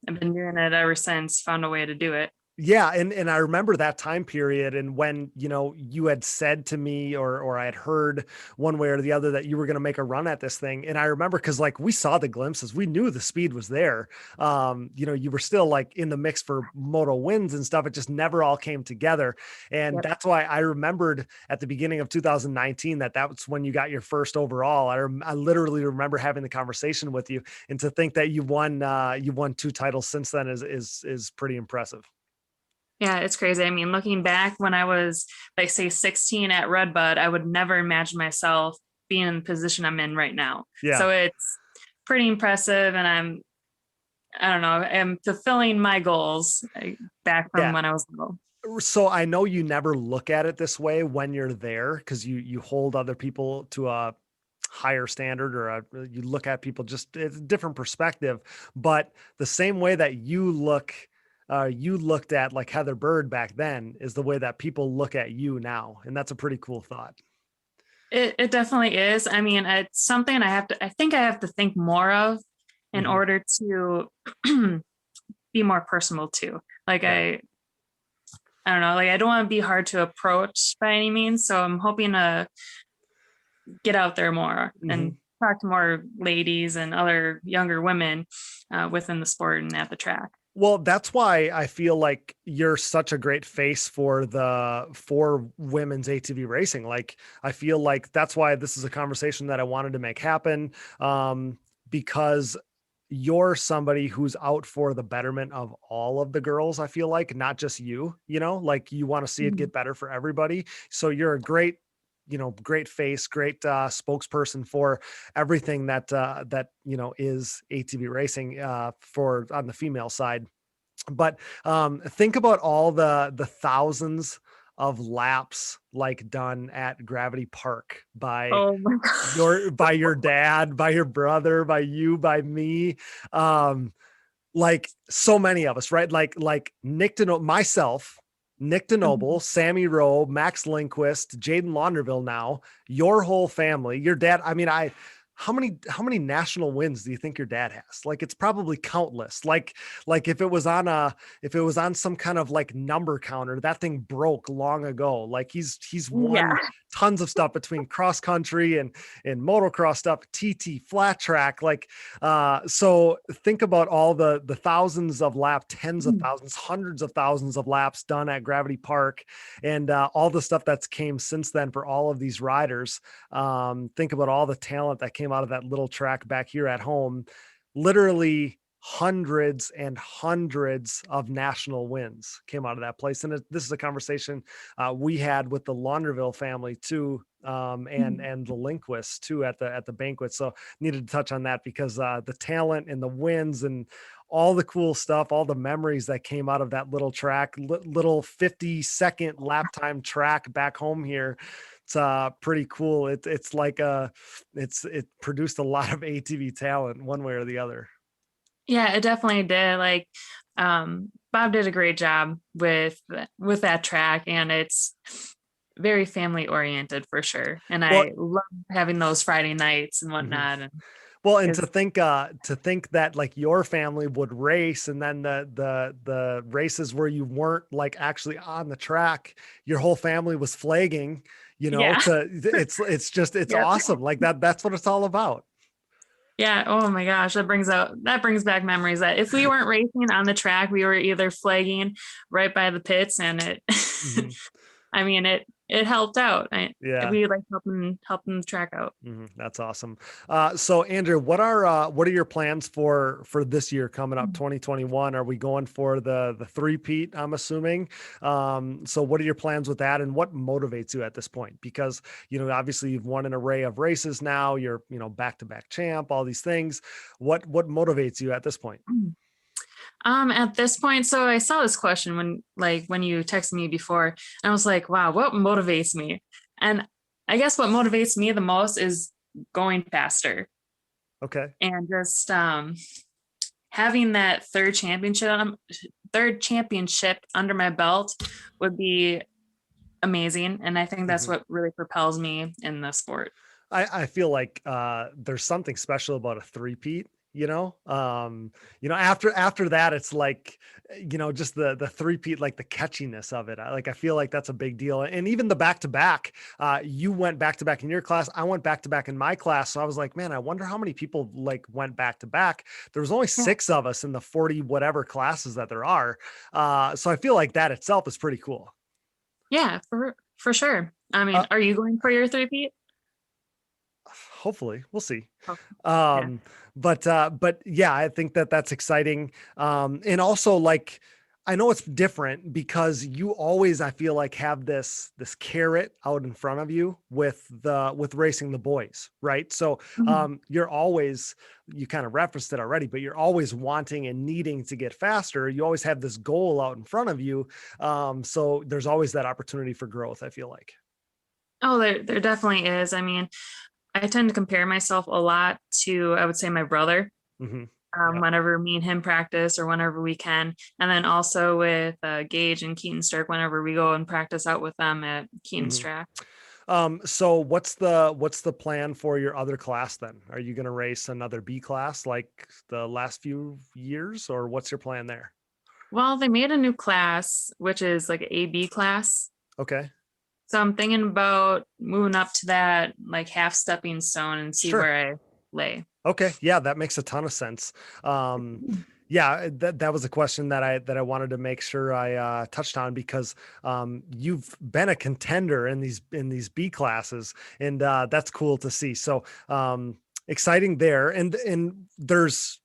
been doing it ever since, found a way to do it. Yeah. And I remember that time period. And when, you had said to me, or I had heard one way or the other that you were going to make a run at this thing. And I remember, cause like we saw the glimpses, we knew the speed was there. You were still like in the mix for moto wins and stuff. It just never all came together. And that's why I remembered at the beginning of 2019, that's when you got your first overall. I literally remember having the conversation with you, and to think that you won 2 titles since then is pretty impressive. Yeah, it's crazy. I mean, looking back when I was, like, say 16 at Redbud, I would never imagine myself being in the position I'm in right now. Yeah. So it's pretty impressive. And I'm fulfilling my goals back from when I was little. So I know you never look at it this way when you're there, because you hold other people to a higher standard, or you look at people, just it's a different perspective. But the same way that you looked at like Heather Bird back then is the way that people look at you now. And that's a pretty cool thought. It definitely is. I mean, it's something I think I have to think more of in order to be more personal too. Like I don't know, like I don't want to be hard to approach by any means. So I'm hoping to get out there more and talk to more ladies and other younger women within the sport and at the track. Well, that's why I feel like you're such a great face for women's ATV racing. Like, I feel like that's why this is a conversation that I wanted to make happen, because you're somebody who's out for the betterment of all of the girls. I feel like, not just you, like you want to see it get better for everybody. So you're a great face, great spokesperson for everything that is ATV racing on the female side. But think about all the thousands of laps like done at Gravity Park by your dad, by your brother, by you, by me. Like so many of us, right? Like Nick DeNoble, Sammy Rowe, Max Lindquist, Jaden Launderville, now your whole family, your dad. I mean, how many national wins do you think your dad has? Like, it's probably countless. Like if it was on some kind of like number counter, that thing broke long ago. Like he's Yeah. won tons of stuff between cross country and motocross stuff, TT, flat track. Like, so think about all the thousands of laps, tens of thousands, hundreds of thousands of laps done at Gravity Park, and all the stuff that's came since then for all of these riders. Think about all the talent that came out of that little track back here at home. Literally hundreds and hundreds of national wins came out of that place. And this is a conversation we had with the Launderville family too, and the Lindquists too at the banquet. So needed to touch on that because the talent and the wins and all the cool stuff, all the memories that came out of that little track, little 50-second lap time track back home here. It's pretty cool. It's like it produced a lot of ATV talent one way or the other. Yeah, it definitely did. Like, Bob did a great job with that track, and it's very family oriented for sure. And I love having those Friday nights and whatnot. And well, and to think that like your family would race, and then the races where you weren't like actually on the track, your whole family was flagging, Yeah. it's awesome. Like that's what it's all about. Yeah. Oh my gosh. That brings back memories that if we weren't racing on the track, we were either flagging right by the pits, and it, I mean, it helped out. We like helping the track out. That's awesome. So Andrew, what are your plans for this year coming up, 2021? Are we going for the three-peat, I'm assuming? So what are your plans with that, and what motivates you at this point? Because, obviously you've won an array of races now, you're, back-to-back champ, all these things. What motivates you at this point? At this point, so I saw this question when you texted me before, and I was like, wow, what motivates me? And I guess what motivates me the most is going faster. Okay. And just having that third championship under my belt would be amazing. And I think that's what really propels me in the sport. I feel like there's something special about a three-peat. After that, it's like, just the three-peat, like the catchiness of it. I feel like that's a big deal. And even the back-to-back, you went back-to-back in your class. I went back-to-back in my class. So I was like, man, I wonder how many people like went back-to-back. There was only 6 of us in the 40 whatever classes that there are. So I feel like that itself is pretty cool. Yeah, for sure. I mean, are you going for your three-peat? Hopefully, we'll see. Yeah. But yeah, I think that's exciting. And also, like, I know it's different because you always, I feel like, have this carrot out in front of you with racing the boys, right? So you're always, you kind of referenced it already, but you're always wanting and needing to get faster. You always have this goal out in front of you. So there's always that opportunity for growth, I feel like. Oh, there definitely is. I mean, I tend to compare myself a lot to, I would say, my brother, whenever me and him practice or whenever we can. And then also with Gage and Keaton Sturk, whenever we go and practice out with them at Keaton's track. So what's the plan for your other class then? Are you going to race another B class like the last few years, or what's your plan there? Well, they made a new class, which is like an AB class. Okay. So I'm thinking about moving up to that like half stepping stone and see where I lay. Okay. Yeah, that makes a ton of sense. Yeah, that was a question that I wanted to make sure I touched on because you've been a contender in these B classes, and that's cool to see. So exciting there. And there's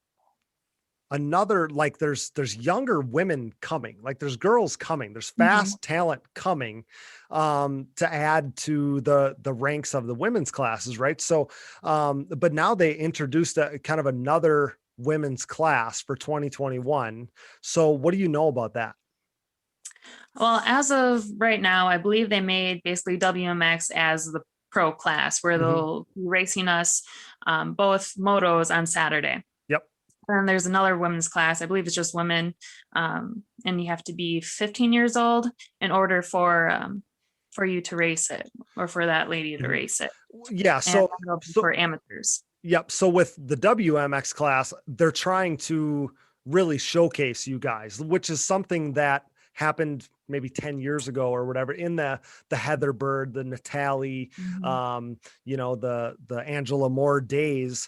another, like there's younger women coming, like there's girls coming, there's fast talent coming to add to the ranks of the women's classes, right? So but now they introduced a kind of another women's class for 2021. So what do you know about that? Well, as of right now, I believe they made basically WMX as the pro class where they'll be racing us both motos on Saturday. Then there's another women's class. I believe it's just women. And you have to be 15 years old in order for you to race it, or for that lady to race it. Yeah. So for amateurs. Yep. So with the WMX class, they're trying to really showcase you guys, which is something that happened maybe 10 years ago or whatever in the Heather Bird, the Natalie, Mhm. the Angela Moore days.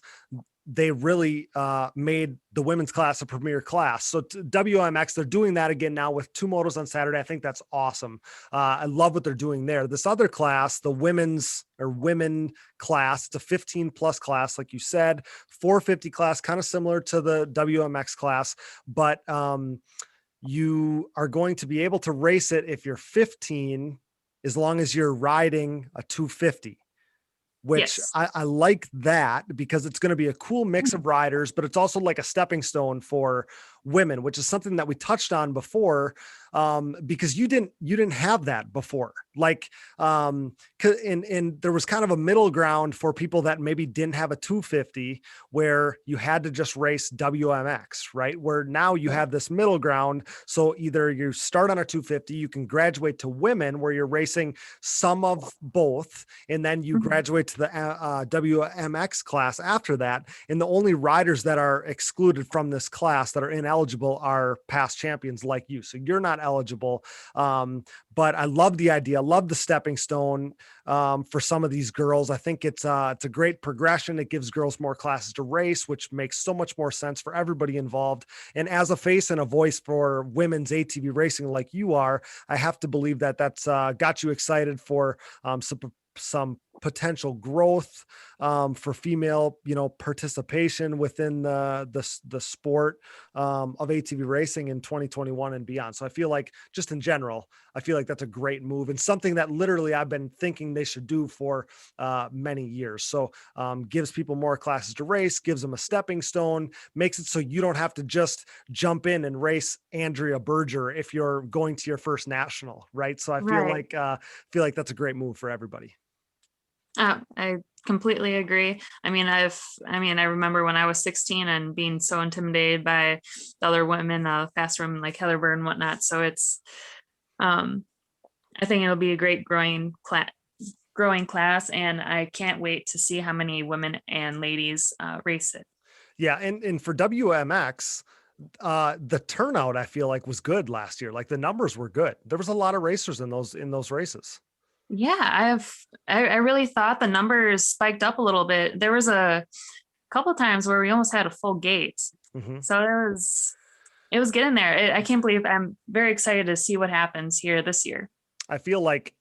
They really made the women's class a premier class. So WMX, they're doing that again now with 2 motos on Saturday. I think that's awesome. I love what they're doing there. This other class, the women class, it's a 15 plus class, like you said, 450 class, kind of similar to the WMX class, but you are going to be able to race it if you're 15, as long as you're riding a 250. Which Yes. I like that because it's going to be a cool mix of riders, but it's also like a stepping stone for women, which is something that we touched on before, because you didn't have that before. Like, and there was kind of a middle ground for people that maybe didn't have a 250 where you had to just race WMX, right? Where now you have this middle ground. So either you start on a 250, you can graduate to women where you're racing some of both, and then you graduate to the WMX class after that. And the only riders that are excluded from this class that are ineligible are past champions like you. So you're not eligible. But I love the idea, love the stepping stone for some of these girls. I think it's a great progression. It gives girls more classes to race, which makes so much more sense for everybody involved. And as a face and a voice for women's ATV racing like you are, I have to believe that that's got you excited for some potential growth for female, participation within the sport of ATV racing in 2021 and beyond. So I feel like just in general, I feel like that's a great move and something that literally I've been thinking they should do for many years. So gives people more classes to race, gives them a stepping stone, makes it so you don't have to just jump in and race Andrea Berger if you're going to your first national, right? So I Right. feel like that's a great move for everybody. I completely agree. I remember when I was 16 and being so intimidated by the other women, fast women like Heather Bird and whatnot. So I think it'll be a great growing class, and I can't wait to see how many women and ladies race it. Yeah. And for WMX, the turnout I feel like was good last year. Like the numbers were good. There was a lot of racers in those races. Yeah, I really thought the numbers spiked up a little bit. There was a couple of times where we almost had a full gate. Mm-hmm. So it was getting there. I can't believe. I'm very excited to see what happens here this year. I feel like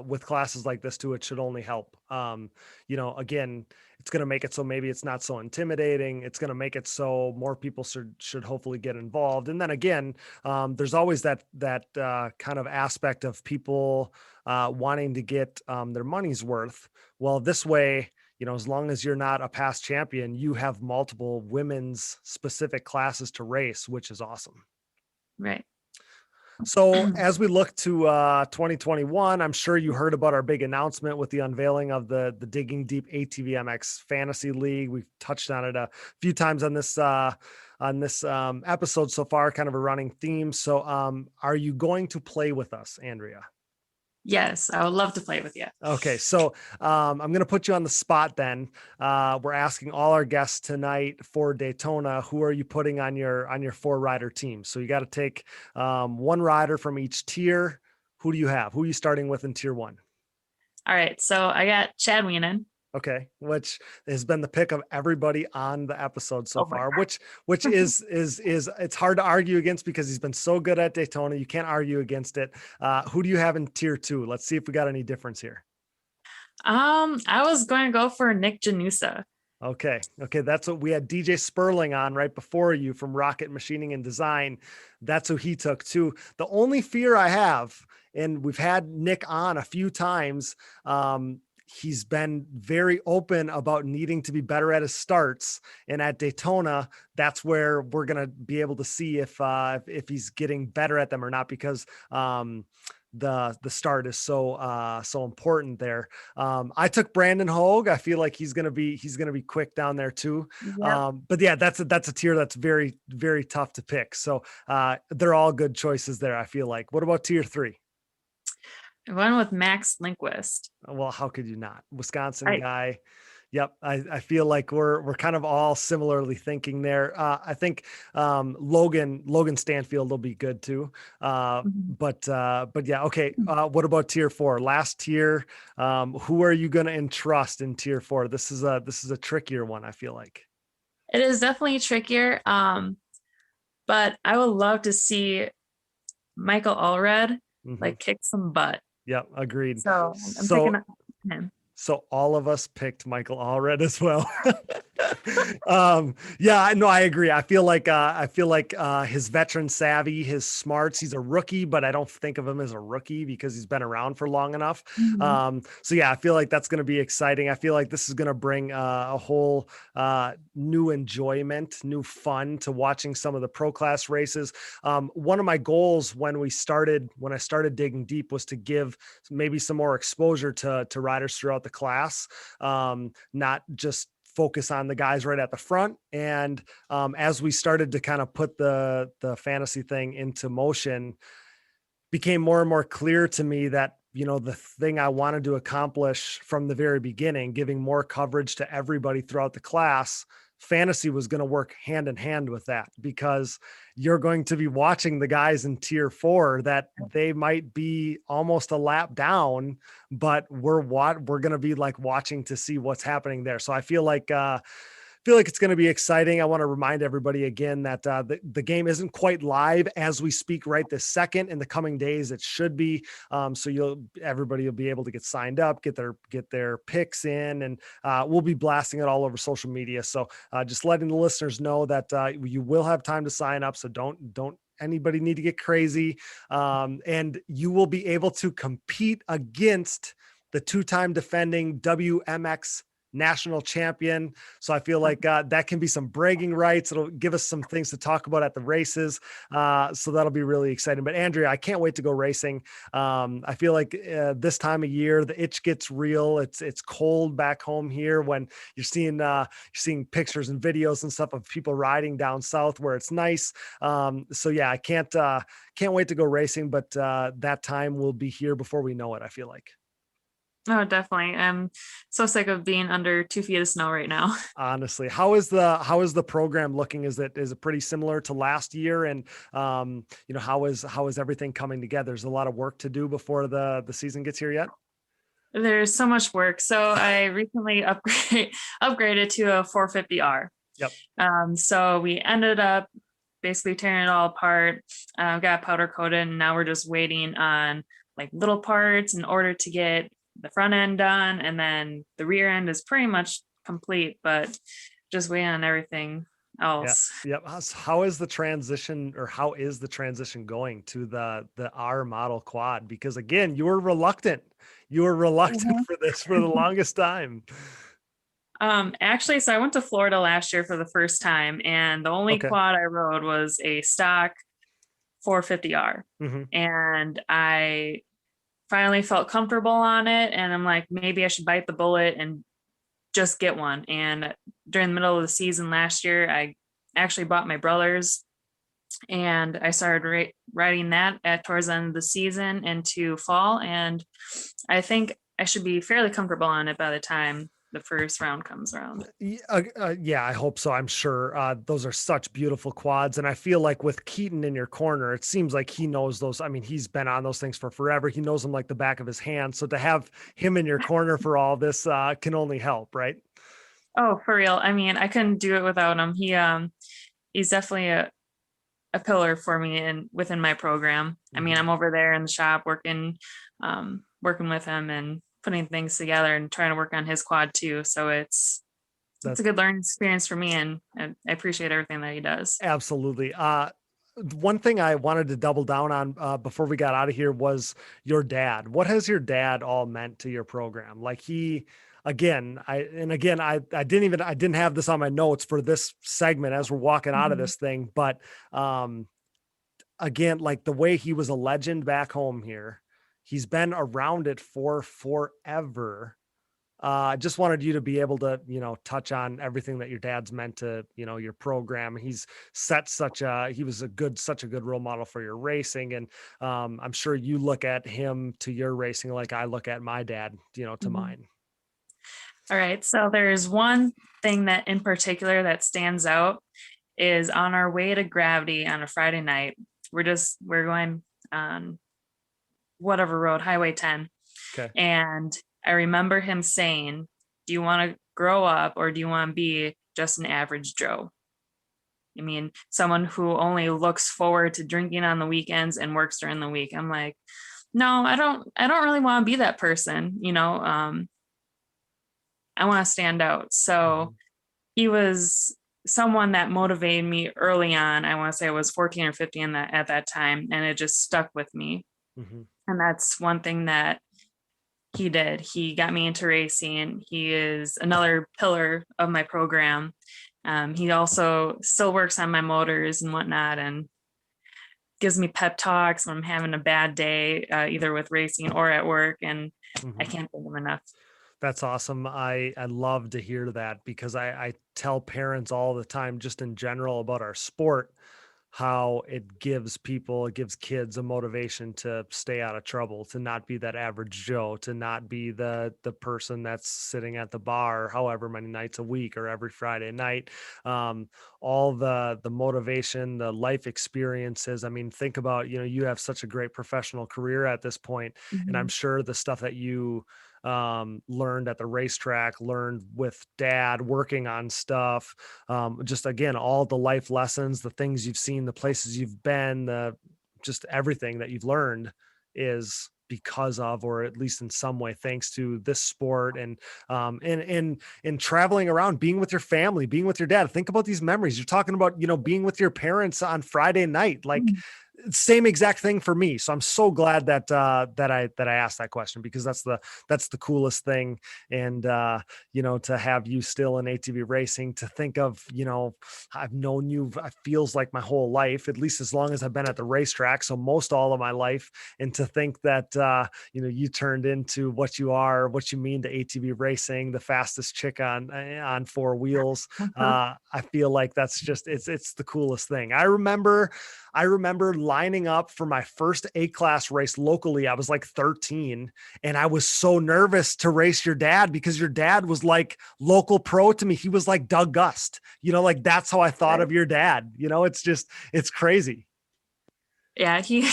with classes like this too, it should only help. Again, it's going to make it so maybe it's not so intimidating. It's going to make it so more people should hopefully get involved. And then again, there's always that kind of aspect of people wanting to get their money's worth. Well, this way, as long as you're not a past champion, you have multiple women's specific classes to race, which is awesome. Right. So as we look to 2021, I'm sure you heard about our big announcement with the unveiling of the Digging Deep ATVMX Fantasy League. We've touched on it a few times on this episode so far, kind of a running theme. So are you going to play with us, Andrea? Yes, I would love to play with you. Okay, so I'm going to put you on the spot then. We're asking all our guests tonight for Daytona, who are you putting on your 4-rider team? So you got to take one rider from each tier. Who do you have? Who are you starting with in tier 1? All right, so I got Chad Wienen. Okay, which has been the pick of everybody on the episode so far, God. which is it's hard to argue against because he's been so good at Daytona. You can't argue against it. Who do you have in tier 2? Let's see if we got any difference here. I was going to go for Nick Janusa. Okay. That's what we had DJ Spurling on right before you from Rocket Machining and Design. That's who he took too. The only fear I have, and we've had Nick on a few times, he's been very open about needing to be better at his starts, and at Daytona, that's where we're going to be able to see if he's getting better at them or not, because the start is so important there. I took Brandon Hogue. I feel like he's going to be quick down there too. Yep. But yeah, that's a tier that's very, very tough to pick. So they're all good choices there, I feel like. What about tier 3? I went with Max Lindquist. Well, how could you not? Wisconsin guy. Yep. I feel like we're kind of all similarly thinking there. I think Logan Stanfield will be good too. Mhm. But yeah, okay. What about tier 4? Last tier. Who are you going to entrust in tier 4? This is a trickier one, I feel like. It is definitely trickier. But I would love to see Michael Allred Hmm. like kick some butt. Yep, agreed. So I'm picking So up him. So all of us picked Michael Allred as well. Yeah, no, I agree. I feel like his veteran savvy, his smarts, he's a rookie, but I don't think of him as a rookie because he's been around for long enough. Mhm. So yeah, I feel like that's going to be exciting. I feel like this is going to bring a whole new enjoyment, new fun to watching some of the pro class races. One of my goals when I started digging deep was to give maybe some more exposure to riders throughout the class, not just focus on the guys right at the front. And as we started to kind of put the fantasy thing into motion, became more and more clear to me that, the thing I wanted to accomplish from the very beginning, giving more coverage to everybody throughout the class, fantasy was going to work hand in hand with that, because you're going to be watching the guys in tier 4 that they might be almost a lap down, but we're going to be like watching to see what's happening there. So I feel like it's going to be exciting. I want to remind everybody again that the game isn't quite live as we speak right this second. In the coming days, it should be. So everybody will be able to get signed up, get their picks in, and we'll be blasting it all over social media. So just letting the listeners know that you will have time to sign up. So don't anybody need to get crazy. And you will be able to compete against the 2-time defending WMX National Champion. So I feel like that can be some bragging rights. It'll give us some things to talk about at the races. So that'll be really exciting. But Andrea, I can't wait to go racing. I feel like this time of year, the itch gets real. It's cold back home here when you're seeing pictures and videos and stuff of people riding down south where it's nice. So yeah, I can't wait to go racing, but that time will be here before we know it, I feel like. Oh, definitely. I'm so sick of being under 2 feet of snow right now. Honestly, how is the program looking? Is it pretty similar to last year? And how is everything coming together? There's a lot of work to do before the season gets here yet. There's so much work. So I recently upgraded to a 450R. Yep. So we ended up basically tearing it all apart, got powder coated, and now we're just waiting on like little parts in order to get the front end done, and then the rear end is pretty much complete, but just waiting on everything else. Yeah. How is the transition going to the R model quad? Because again, you were reluctant for this for the longest time. Actually, so I went to Florida last year for the first time, and the only quad I rode was a stock 450R. Mm-hmm. And I finally felt comfortable on it, and I'm like, maybe I should bite the bullet and just get one. And during the middle of the season last year, I actually bought my brother's, and I started riding that towards the end of the season into fall, and I think I should be fairly comfortable on it by the time the first round comes around. Yeah, I hope so. I'm sure those are such beautiful quads. And I feel like with Keaton in your corner, it seems like he knows those. I mean, he's been on those things for forever. He knows them like the back of his hand. So to have him in your corner for all this can only help, right? Oh, for real. I mean, I couldn't do it without him. He's definitely a pillar for me and within my program. Mm-hmm. I mean, I'm over there in the shop working with him and putting things together and trying to work on his quad too. So it's a good learning experience for me, and I appreciate everything that he does. Absolutely. One thing I wanted to double down on before we got out of here was your dad. What has your dad all meant to your program? Like I didn't have this on my notes for this segment as we're walking out of this thing, but again, like the way he was a legend back home here, he's been around it for forever. Just wanted you to be able to, touch on everything that your dad's meant to, your program. He's set such a good role model for your racing. And I'm sure you look at him to your racing like I look at my dad, to mine. All right. So there's one thing that in particular that stands out is on our way to Gravity on a Friday night. We're going on whatever road, Highway 10. Okay. And I remember him saying, do you want to grow up or do you want to be just an average Joe? I mean, someone who only looks forward to drinking on the weekends and works during the week. I'm like, no, I don't really want to be that person. I want to stand out. So he was someone that motivated me early on. I want to say I was 14 or 15 at that time, and it just stuck with me. Mm-hmm. And that's one thing that he did. He got me into racing. He is another pillar of my program. He also still works on my motors and whatnot, and gives me pep talks when I'm having a bad day, either with racing or at work. And I can't thank him enough. That's awesome. I love to hear that, because I tell parents all the time, just in general, about our sport, how it gives kids a motivation to stay out of trouble, to not be that average Joe, to not be the person that's sitting at the bar however many nights a week or every Friday night. All the motivation, the life experiences. I mean, think about, you have such a great professional career at this point, and I'm sure the stuff that you learned at the racetrack, learned with dad, working on stuff, just again, all the life lessons, the things you've seen, the places you've been, just everything that you've learned is because of, or at least in some way, thanks to this sport, and in traveling around, being with your family, being with your dad. Think about these memories. You're talking about, being with your parents on Friday night, like same exact thing for me. So I'm so glad that I asked that question, because that's the coolest thing. And to have you still in ATV racing, to think of, I've known you, it feels like my whole life, at least as long as I've been at the racetrack. So most all of my life. And to think that you turned into what you are, what you mean to ATV racing, the fastest chick on four wheels. I feel like that's just, it's the coolest thing. I remember lining up for my first A-class race locally. I was like 13, and I was so nervous to race your dad, because your dad was like local pro to me. He was like Doug Gust, like that's how I thought of your dad. It's crazy. Yeah, he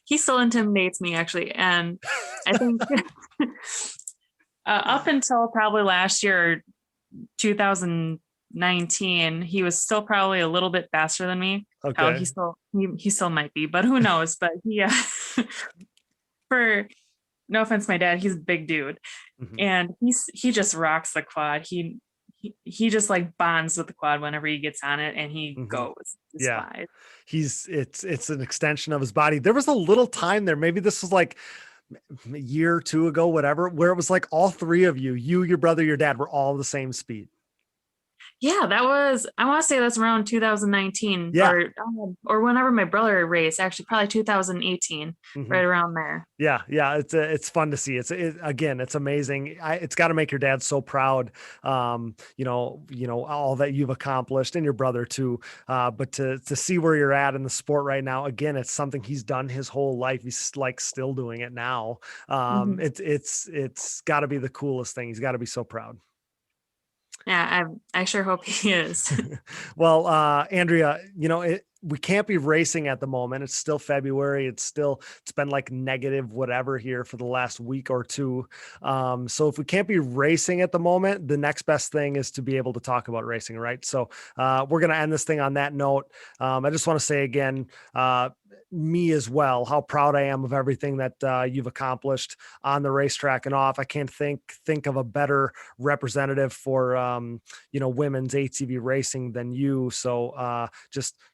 he still intimidates me, actually. And I think up until probably last year, 2019, he was still probably a little bit faster than me. Okay. He still might be, but who knows? But for no offense, my dad, he's a big dude, and he just rocks the quad. He just like bonds with the quad whenever he gets on it, and he goes. Yeah, it's an extension of his body. There was a little time there, maybe this was like a year or two ago, whatever, where it was like all three of you, your brother, your dad, were all the same speed. Yeah, I want to say that's around 2019, or whenever my brother raced, actually probably 2018, right around there. Yeah. It's fun to see. Again, it's amazing. It's got to make your dad so proud. All that you've accomplished, and your brother too. But to see where you're at in the sport right now, again, it's something he's done his whole life. He's like still doing it now. It's got to be the coolest thing. He's got to be so proud. Yeah, I sure hope he is. Well, Andrea, we can't be racing at the moment. It's still February. It's been like negative whatever here for the last week or two. So if we can't be racing at the moment, the next best thing is to be able to talk about racing, right? So we're going to end this thing on that note. I just want to say again, me as well, how proud I am of everything that you've accomplished on the racetrack and off. I can't think of a better representative for women's ATV racing than you. So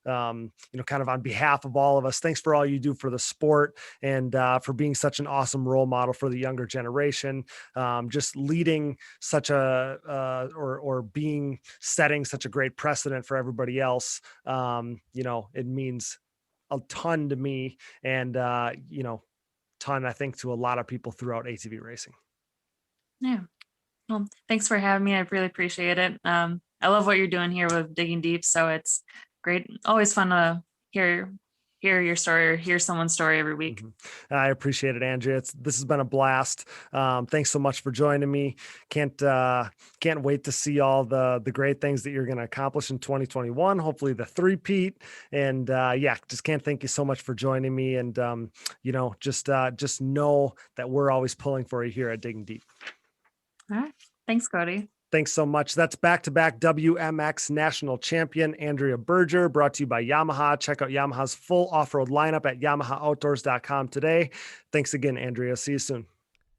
kind of on behalf of all of us, thanks for all you do for the sport, and for being such an awesome role model for the younger generation. Just leading such setting such a great precedent for everybody else. It means a ton to me, and ton, I think, to a lot of people throughout ATV racing. Yeah. Well, thanks for having me. I really appreciate it. I love what you're doing here with Digging Deep. So it's great. Always fun to hear hear your story or hear someone's story every week. I appreciate it, Andrea. This has been a blast. Thanks so much for joining me. Can't wait to see all the great things that you're going to accomplish in 2021. Hopefully the three-peat, and just can't thank you so much for joining me. And just know that we're always pulling for you here at Digging Deep. All right. Thanks, Cody. Thanks so much. That's back-to-back WMX National Champion Andrea Berger, brought to you by Yamaha. Check out Yamaha's full off-road lineup at YamahaOutdoors.com today. Thanks again, Andrea. See you soon.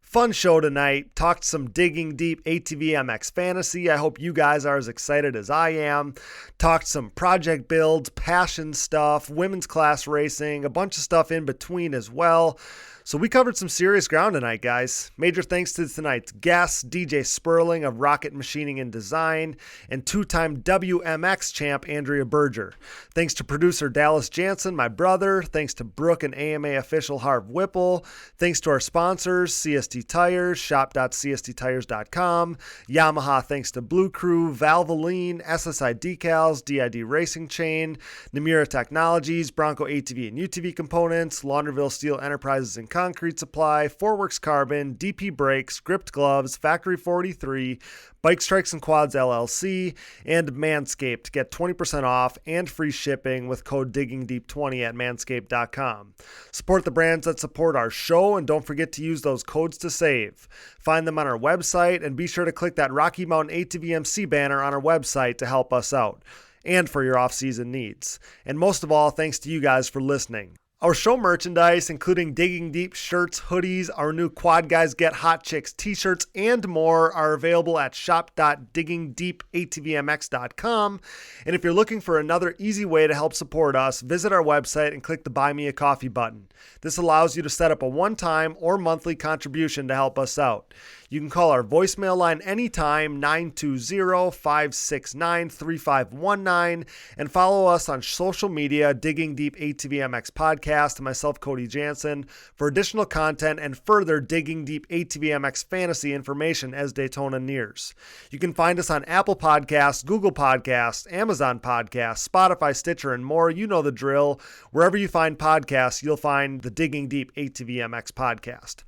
Fun show tonight. Talked some Digging Deep ATV MX Fantasy. I hope you guys are as excited as I am. Talked some project builds, passion stuff, women's class racing, a bunch of stuff in between as well. So we covered some serious ground tonight, guys. Major thanks to tonight's guests, DJ Spurling of Rocket Machining and Design, and two-time WMX champ Andrea Berger. Thanks to producer Dallas Jansen, my brother. Thanks to Brooke and AMA official Harv Whipple. Thanks to our sponsors, CST Tires, shop.csttires.com. Yamaha, thanks to Blue Crew, Valvoline, Ssi Decals, DID Racing Chain, Numero Technologies, Bronco ATV and UTV Components, Launderville Steel Enterprises and Concrete Supply, Forworks Carbon, DP Brakes, Gripped Gloves, Factory 43, Bike Strikes and Quads LLC, and Manscaped. Get 20% off and free shipping with code DIGGINGDEEP20 at manscaped.com. Support the brands that support our show, and don't forget to use those codes to save. Find them on our website, and be sure to click that Rocky Mountain ATVMC banner on our website to help us out and for your off-season needs. And most of all, thanks to you guys for listening. Our show merchandise, including Digging Deep shirts, hoodies, our new Quad Guys Get Hot Chicks t-shirts, and more, are available at shop.diggingdeepatvmx.com. And if you're looking for another easy way to help support us, visit our website and click the Buy Me a Coffee button. This allows you to set up a one-time or monthly contribution to help us out. You can call our voicemail line anytime, 920-569-3519, and follow us on social media, Digging Deep ATVMX Podcast, and myself, Cody Jansen, for additional content and further Digging Deep ATVMX Fantasy information as Daytona nears. You can find us on Apple Podcasts, Google Podcasts, Amazon Podcasts, Spotify, Stitcher, and more. You know the drill. Wherever you find podcasts, you'll find the Digging Deep ATVMX Podcast.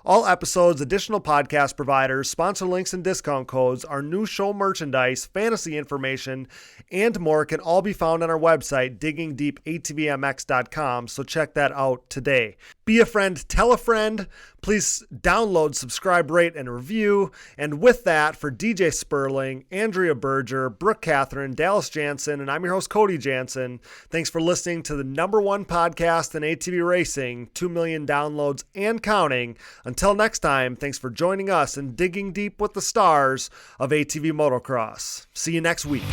All episodes, additional podcast providers, sponsor links and discount codes, our new show merchandise, fantasy information, and more can all be found on our website, diggingdeepatvmx.com, so check that out today. Be a friend, tell a friend. Please download, subscribe, rate, and review. And with that, for DJ Spurling, Andrea Berger, Brooke Catherine, Dallas Jansen, and I'm your host, Cody Jansen. Thanks for listening to the #1 podcast in ATV racing, 2 million downloads and counting. Until next time, thanks for joining us in Digging Deep with the Stars of ATV Motocross. See you next week.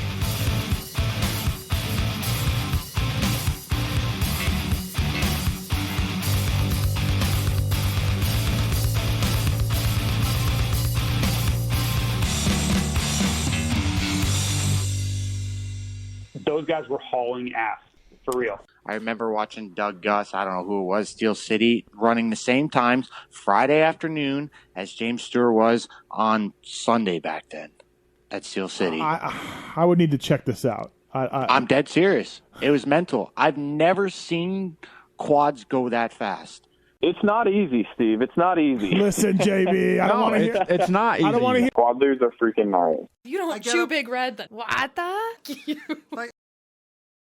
Those guys were hauling ass, for real. I remember watching Doug Gus, I don't know who it was, Steel City, running the same times Friday afternoon as James Stewart was on Sunday back then at Steel City. I would need to check this out. I'm dead serious. It was mental. I've never seen quads go that fast. It's not easy, Steve. It's not easy. Listen, JB, I don't want to hear. It's not easy. I don't want to hear. Quadlers are freaking gnarly. You don't chew Big Red. What the?